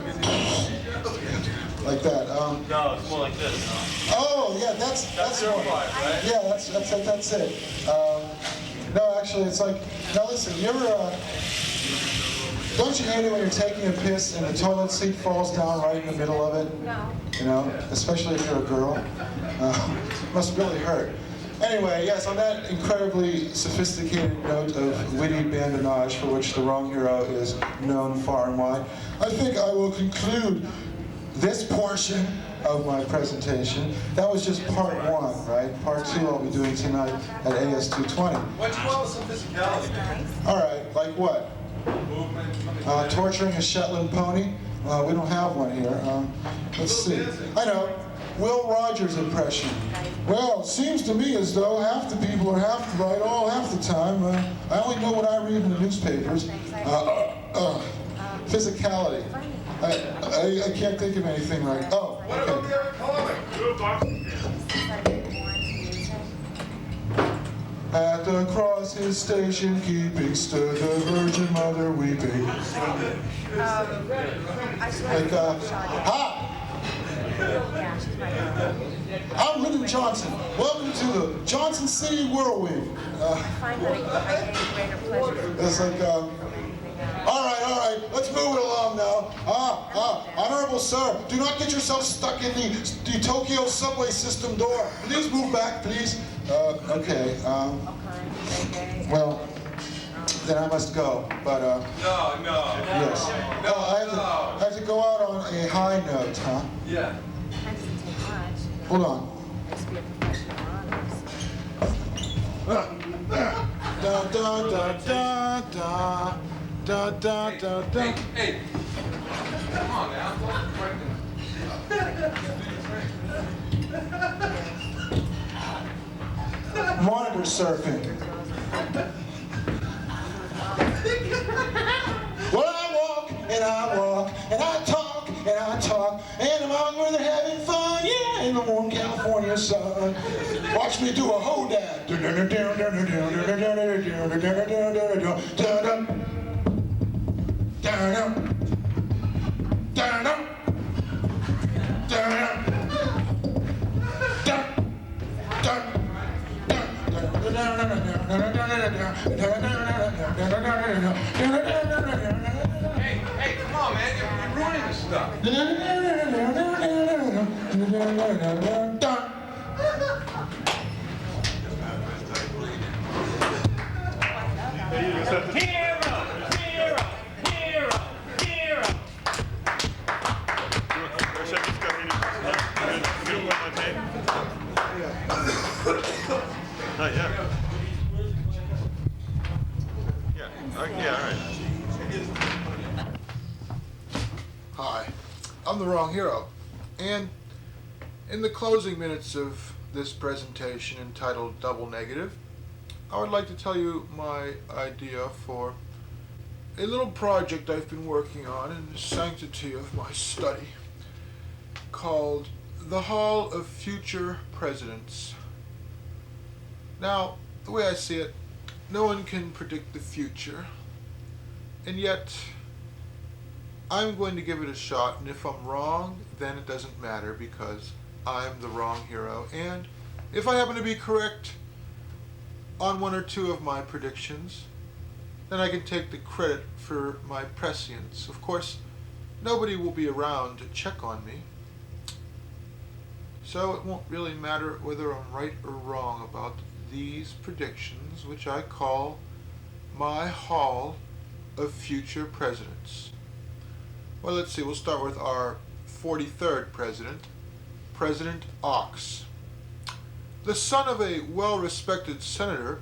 that. No, it's more like this. Oh, yeah, that's your more. vibe, right? Yeah, that's it. No, actually, it's like, now listen, you ever, don't you hate it when you're taking a piss and the toilet seat falls down right in the middle of it? No. You know, especially if you're a girl. Must really hurt. Anyway, yes, on that incredibly sophisticated note of witty badinage for which the wrong hero is known far and wide, I think I will conclude this portion of my presentation. That was just part one, right? Part two I'll be doing tonight at AS 220. What do you want with some physicality? All right, like what? Movement. Torturing a Shetland pony? We don't have one here. Let's see. I know. Will Rogers impression. Well, it seems to me as though half the people are half right all half the time. I only know what I read in the newspapers. Physicality. I can't think of anything right. Oh, What about okay. the other comic? At the cross his station keeping stood the Virgin Mother weeping. Like, ha! I'm Lyndon Johnson. Welcome to the Johnson City Whirlwind. It's like, all right, let's move it along now. Honorable sir, do not get yourself stuck in the Tokyo subway system door. Please move back, please. Okay, well, then I must go, but, No. yes. No, I have to go out on a high note, huh? Yeah. Hold on. Da da da da da da da da da. Hey. Come on now. Monitor surfing. Well, I walk and I walk and I talk and I talk and I'm out where they're having fun, yeah, in the warm California morning sun. Watch me do a whole dad. Hey, come on, man. You're ruining this stuff. Not yet. Yeah, all right. Hi, I'm the wrong hero, and in the closing minutes of this presentation entitled Double Negative, I would like to tell you my idea for a little project I've been working on in the sanctity of my study called the Hall of Future Presidents. Now, the way I see it, no one can predict the future, and yet I'm going to give it a shot, and if I'm wrong, then it doesn't matter because I'm the wrong hero, and if I happen to be correct on one or two of my predictions, then I can take the credit for my prescience. Of course, nobody will be around to check on me, so it won't really matter whether I'm right or wrong about these predictions, which I call my Hall of Future Presidents. Well, let's see, we'll start with our 43rd president, President Ox. The son of a well-respected senator,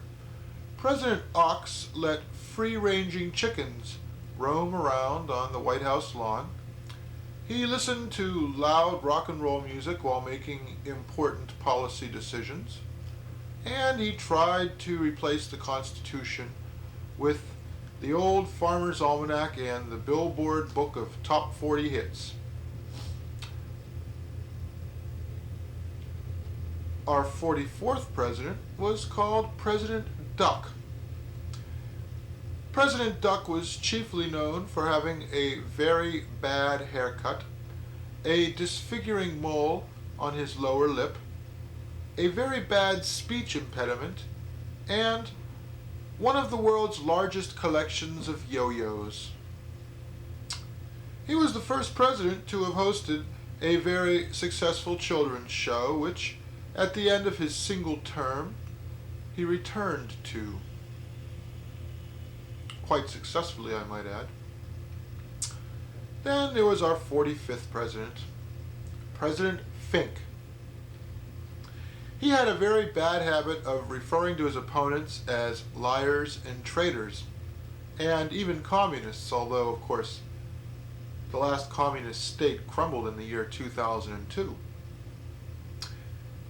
President Ox let free-ranging chickens roam around on the White House lawn. He listened to loud rock and roll music while making important policy decisions, and he tried to replace the Constitution with the old Farmer's Almanac and the Billboard Book of Top 40 Hits. Our 44th president was called President Duck. President Duck was chiefly known for having a very bad haircut, a disfiguring mole on his lower lip, a very bad speech impediment, and one of the world's largest collections of yo-yos. He was the first president to have hosted a very successful children's show, which, at the end of his single term, he returned to. Quite successfully, I might add. Then there was our 45th president, President Fink. He had a very bad habit of referring to his opponents as liars and traitors, and even communists, although, of course, the last communist state crumbled in the year 2002.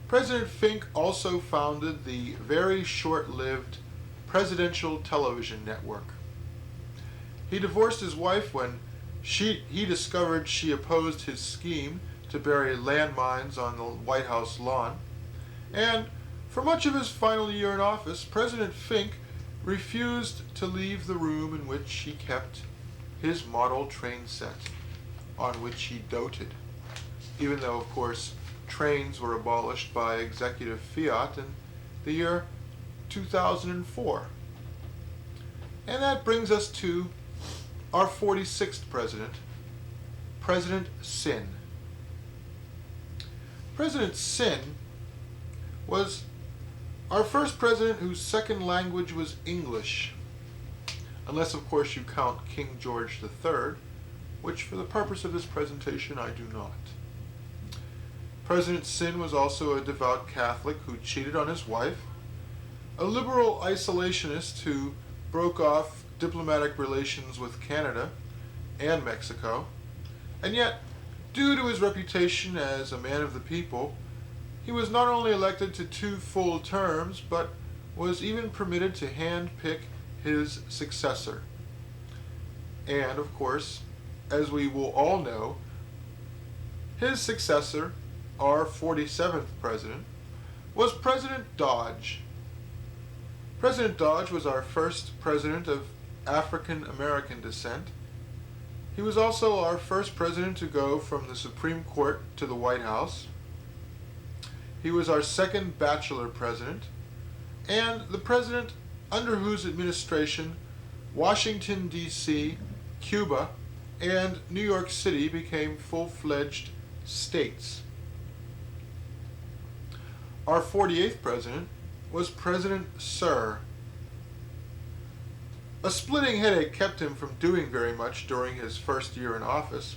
President Fink also founded the very short-lived Presidential Television Network. He divorced his wife when he discovered she opposed his scheme to bury landmines on the White House lawn. And for much of his final year in office, President Fink refused to leave the room in which he kept his model train set, on which he doted, even though, of course, trains were abolished by executive fiat in the year 2004. And that brings us to our 46th president, President Sin. President Sin was our first president whose second language was English, unless of course you count King George III, which for the purpose of this presentation I do not. President Sin was also a devout Catholic who cheated on his wife, a liberal isolationist who broke off diplomatic relations with Canada and Mexico, and yet, due to his reputation as a man of the people, he was not only elected to 2 full terms, but was even permitted to hand-pick his successor. And, of course, as we will all know, his successor, our 47th president, was President Dodge. President Dodge was our first president of African American descent. He was also our first president to go from the Supreme Court to the White House. He was our second bachelor president, and the president under whose administration Washington, D.C., Cuba, and New York City became full-fledged states. Our 48th president was President Sir. A splitting headache kept him from doing very much during his first year in office,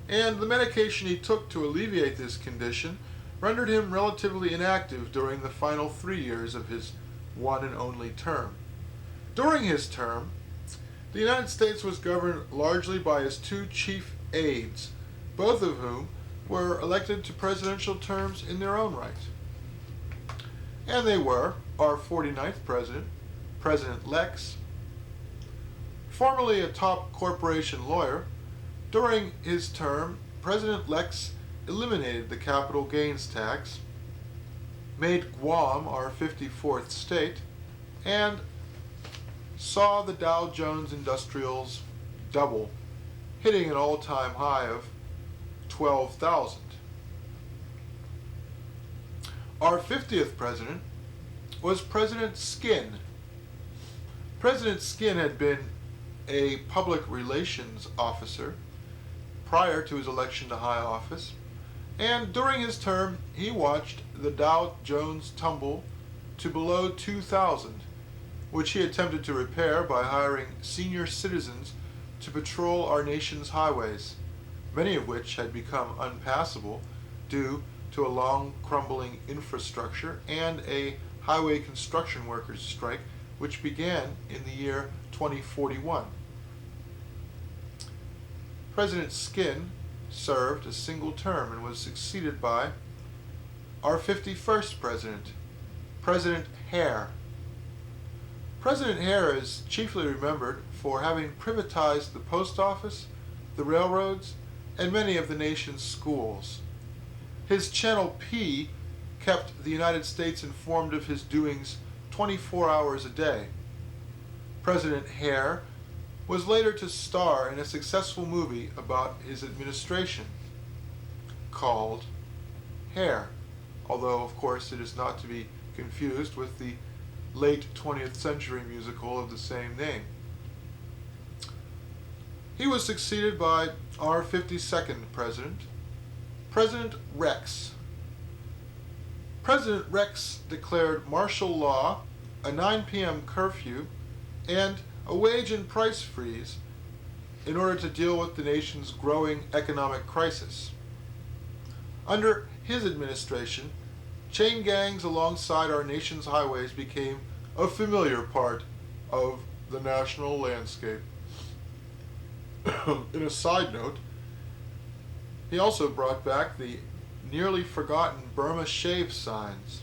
and the medication he took to alleviate this condition rendered him relatively inactive during the final 3 years of his one and only term. During his term, the United States was governed largely by his two chief aides, both of whom were elected to presidential terms in their own right. And they were our 49th president, President Lex. Formerly a top corporation lawyer, during his term, President Lex eliminated the capital gains tax, made Guam our 54th state, and saw the Dow Jones Industrials double, hitting an all-time high of 12,000. Our 50th president was President Skin. President Skin had been a public relations officer prior to his election to high office, and during his term he watched the Dow Jones tumble to below 2,000, which he attempted to repair by hiring senior citizens to patrol our nation's highways, many of which had become unpassable due to a long crumbling infrastructure and a highway construction workers strike which began in the year 2041. President Skin served a single term and was succeeded by our 51st president, President Hare. President Hare is chiefly remembered for having privatized the post office, the railroads, and many of the nation's schools. His Channel P kept the United States informed of his doings 24 hours a day. President Hare was later to star in a successful movie about his administration called Hare, although of course it is not to be confused with the late 20th century musical of the same name. He was succeeded by our 52nd president, President Rex. President Rex declared martial law, a 9 p.m. curfew, and a wage and price freeze in order to deal with the nation's growing economic crisis. Under his administration, chain gangs alongside our nation's highways became a familiar part of the national landscape. In a side note, he also brought back the nearly forgotten Burma shave signs.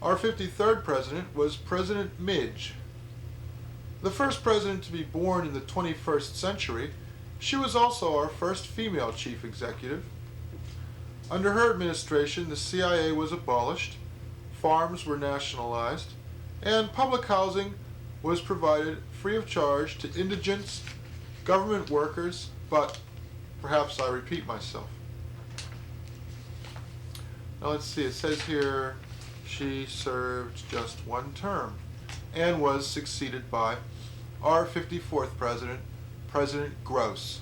Our 53rd president was President Midge. The first president to be born in the 21st century, she was also our first female chief executive. Under her administration, the CIA was abolished, farms were nationalized, and public housing was provided free of charge to indigents, government workers, but perhaps I repeat myself. Now let's see, it says here she served just one term and was succeeded by our 54th president, President Gross.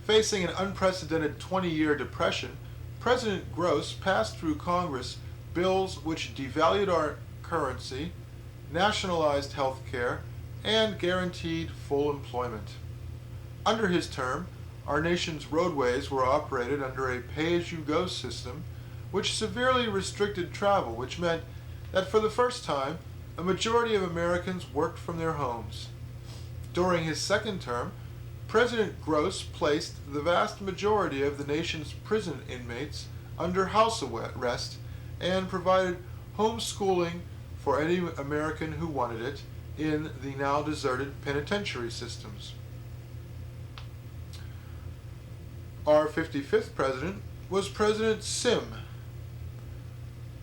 Facing an unprecedented 20-year depression, President Gross passed through Congress bills which devalued our currency, nationalized health care, and guaranteed full employment. Under his term, our nation's roadways were operated under a pay-as-you-go system which severely restricted travel, which meant that for the first time, a majority of Americans worked from their homes. During his second term, President Gross placed the vast majority of the nation's prison inmates under house arrest and provided homeschooling for any American who wanted it in the now deserted penitentiary systems. Our 55th president was President Sim.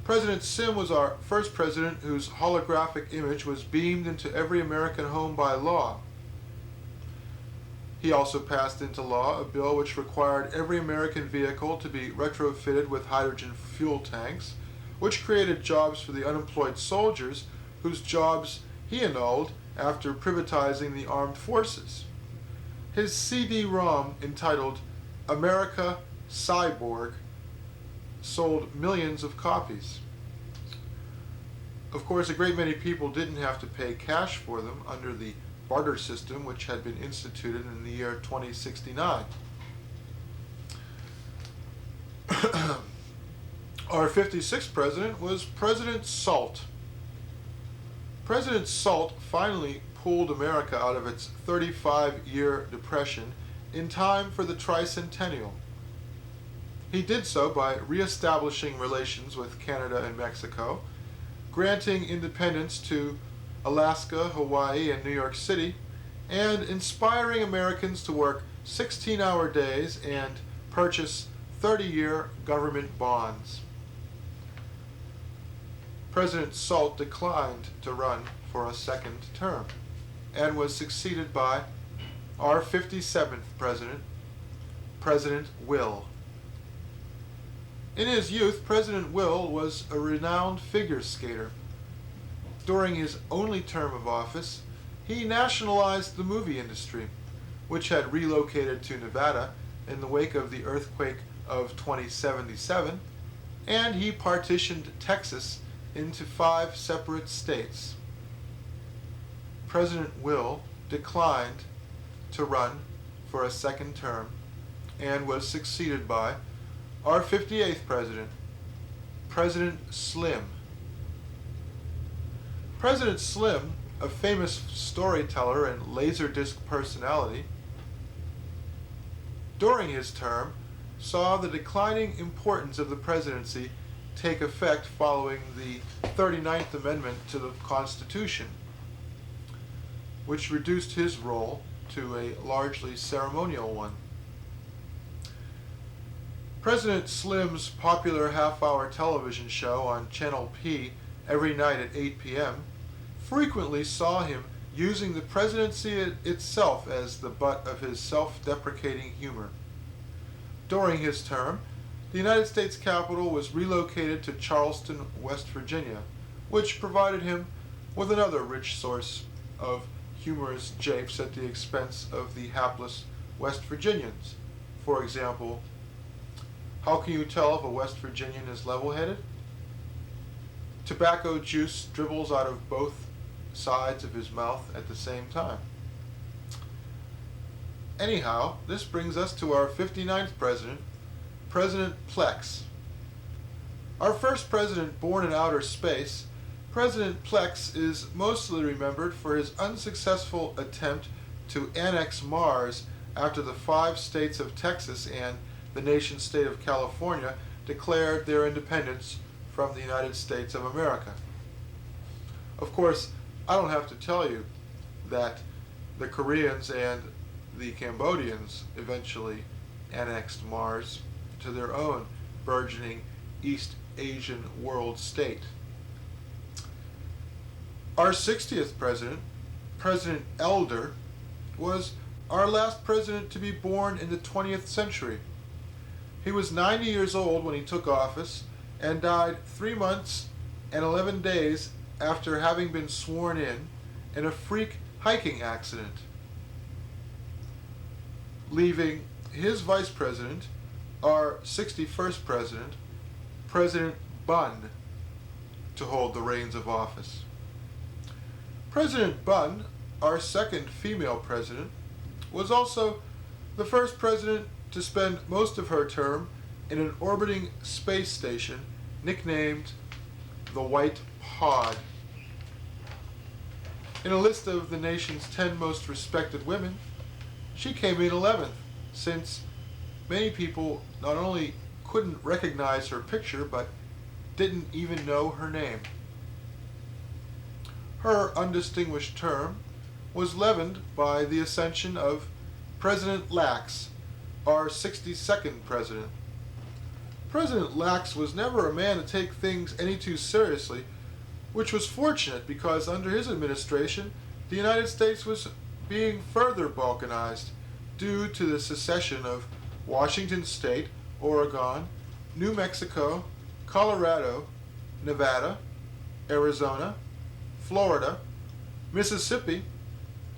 President Sim was our first president whose holographic image was beamed into every American home by law. He also passed into law a bill which required every American vehicle to be retrofitted with hydrogen fuel tanks, which created jobs for the unemployed soldiers whose jobs he annulled after privatizing the armed forces. His CD-ROM entitled America Cyborg sold millions of copies. Of course, a great many people didn't have to pay cash for them under the barter system which had been instituted in the year 2069. Our 56th president was President Salt. President Salt finally pulled America out of its 35-year depression in time for the tricentennial. He did so by reestablishing relations with Canada and Mexico, granting independence to Alaska, Hawaii, and New York City, and inspiring Americans to work 16-hour days and purchase 30-year government bonds. President Salt declined to run for a second term and was succeeded by our 57th president, President Will. In his youth, President Will was a renowned figure skater. During his only term of office, he nationalized the movie industry, which had relocated to Nevada in the wake of the earthquake of 2077, and he partitioned Texas into 5 separate states. President Will declined to run for a second term and was succeeded by our 58th president, President Slim. President Slim, a famous storyteller and laserdisc personality, during his term saw the declining importance of the presidency take effect following the 39th Amendment to the Constitution, which reduced his role to a largely ceremonial one. President Slim's popular half-hour television show on Channel P every night at 8 p.m. frequently saw him using the presidency itself as the butt of his self-deprecating humor. During his term, the United States Capitol was relocated to Charleston, West Virginia, which provided him with another rich source of humorous japes at the expense of the hapless West Virginians. For example, how can you tell if a West Virginian is level-headed? Tobacco juice dribbles out of both sides of his mouth at the same time. Anyhow, this brings us to our 59th president, President Plex. Our first president born in outer space, President Plex is mostly remembered for his unsuccessful attempt to annex Mars after the 5 states of Texas and the nation-state of California declared their independence from the United States of America. Of course, I don't have to tell you that the Koreans and the Cambodians eventually annexed Mars to their own burgeoning East Asian world state. Our 60th president, President Elder, was our last president to be born in the 20th century. He was 90 years old when he took office and died 3 months and 11 days after having been sworn in a freak hiking accident, leaving his vice president, our 61st president, President Bun, to hold the reins of office. President Bun, our second female president, was also the first president to spend most of her term in an orbiting space station nicknamed the White Pod. In a list of the nation's 10 most respected women, she came in 11th, since many people not only couldn't recognize her picture, but didn't even know her name. Her undistinguished term was leavened by the ascension of President Lax, our 62nd president. President Lax was never a man to take things any too seriously, which was fortunate because under his administration, the United States was being further balkanized due to the secession of Washington State, Oregon, New Mexico, Colorado, Nevada, Arizona, Florida, Mississippi,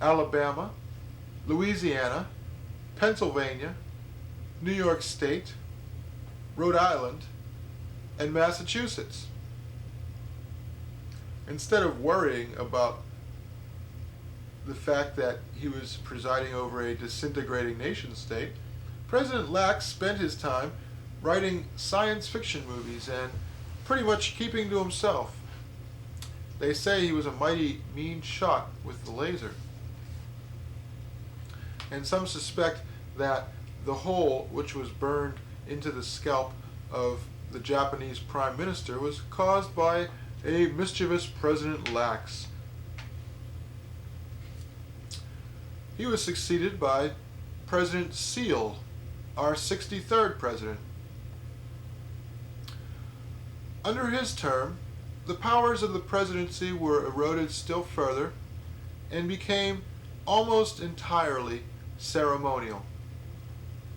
Alabama, Louisiana, Pennsylvania, New York State, Rhode Island, and Massachusetts. Instead of worrying about the fact that he was presiding over a disintegrating nation state, President Lax spent his time writing science fiction movies and pretty much keeping to himself. They say he was a mighty mean shot with the laser. And some suspect that the hole which was burned into the scalp of the Japanese Prime Minister was caused by a mischievous President Lax. He was succeeded by President Seal, our 63rd president. Under his term, the powers of the presidency were eroded still further and became almost entirely ceremonial.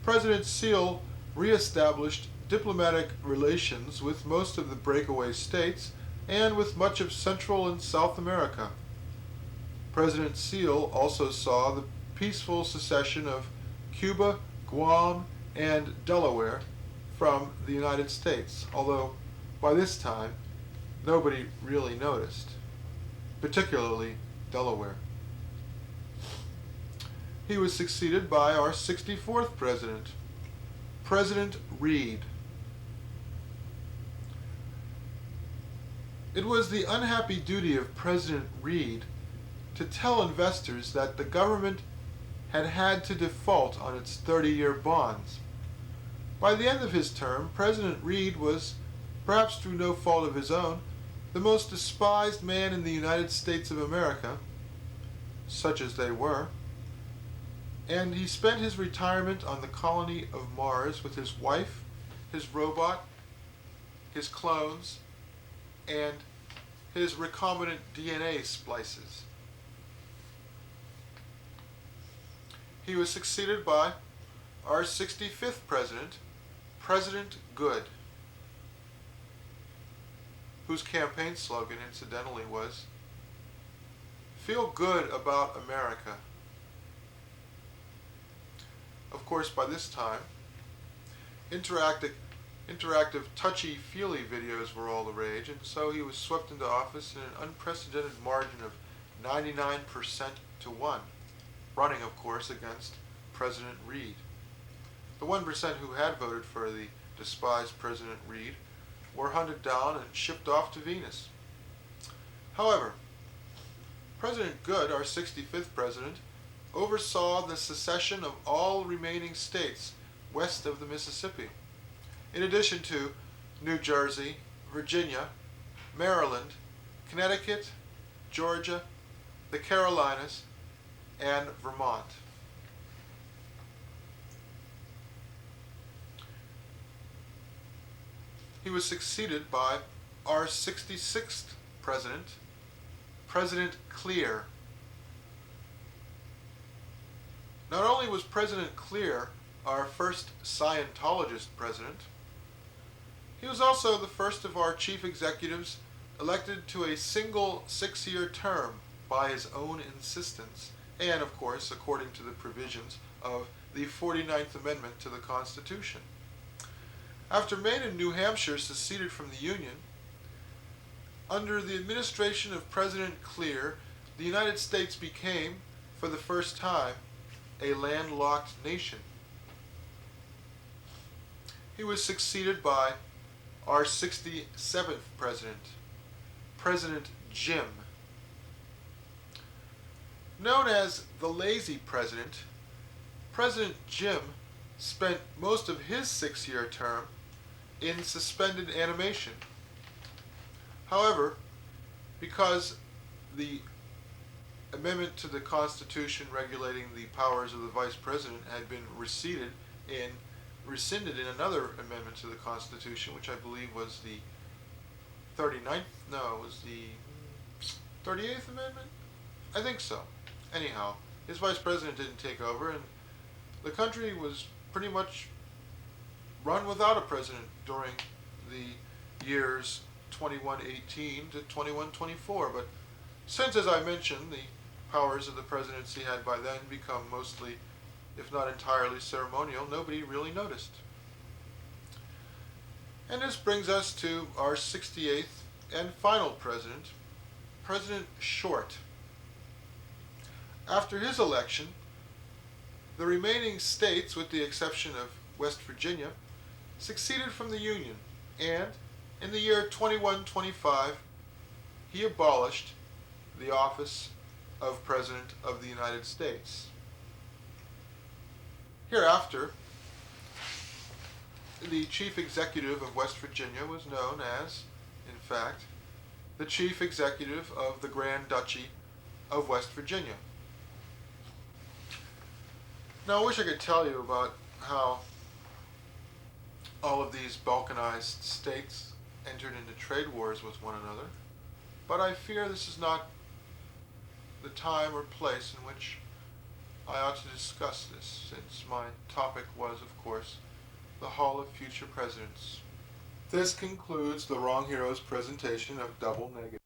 President Seal reestablished diplomatic relations with most of the breakaway states and with much of Central and South America. President Seal also saw the peaceful secession of Cuba, Guam, and Delaware from the United States, although by this time nobody really noticed, particularly Delaware. He was succeeded by our 64th president, President Reed. It was the unhappy duty of President Reed to tell investors that the government had had to default on its 30-year bonds. By the end of his term, President Reed was, perhaps through no fault of his own, the most despised man in the United States of America, such as they were, and he spent his retirement on the colony of Mars with his wife, his robot, his clones, and his recombinant DNA splices. He was succeeded by our 65th president, President Good, whose campaign slogan, incidentally, was, "Feel good about America." Of course, by this time, interactive touchy-feely videos were all the rage, and so he was swept into office in an unprecedented margin of 99% to 1, running, of course, against President Reed. The 1% who had voted for the despised President Reed were hunted down and shipped off to Venus. However, President Good, our 65th president, oversaw the secession of all remaining states west of the Mississippi, in addition to New Jersey, Virginia, Maryland, Connecticut, Georgia, the Carolinas, and Vermont. He was succeeded by our 66th president, President Clear. Not only was President Clear our first Scientologist president, he was also the first of our chief executives elected to a single 6-year term by his own insistence, and of course according to the provisions of the 49th Amendment to the Constitution. After Maine and New Hampshire seceded from the Union, under the administration of President Clear, the United States became, for the first time, a landlocked nation. He was succeeded by our 67th president, President Jim. Known as the Lazy President, President Jim spent most of his 6-year term in suspended animation. However, because the amendment to the Constitution regulating the powers of the Vice President had been rescinded and rescinded in another amendment to the Constitution, which I believe was the 39th, no, it was the 38th Amendment? I think so. Anyhow, his vice president didn't take over, and the country was pretty much run without a president during the years 2118 to 2124. But since, as I mentioned, the powers of the presidency had by then become mostly, if not entirely, ceremonial, nobody really noticed. And this brings us to our 68th and final president, President Short. After his election, the remaining states, with the exception of West Virginia, seceded from the Union, and in the year 2125, he abolished the office of President of the United States. Hereafter, the chief executive of West Virginia was known as, in fact, the chief executive of the Grand Duchy of West Virginia. Now, I wish I could tell you about how all of these Balkanized states entered into trade wars with one another, but I fear this is not the time or place in which I ought to discuss this, since my topic was, of course, the Hall of Future Presidents. This concludes the Wrong Heroes presentation of Double Negative.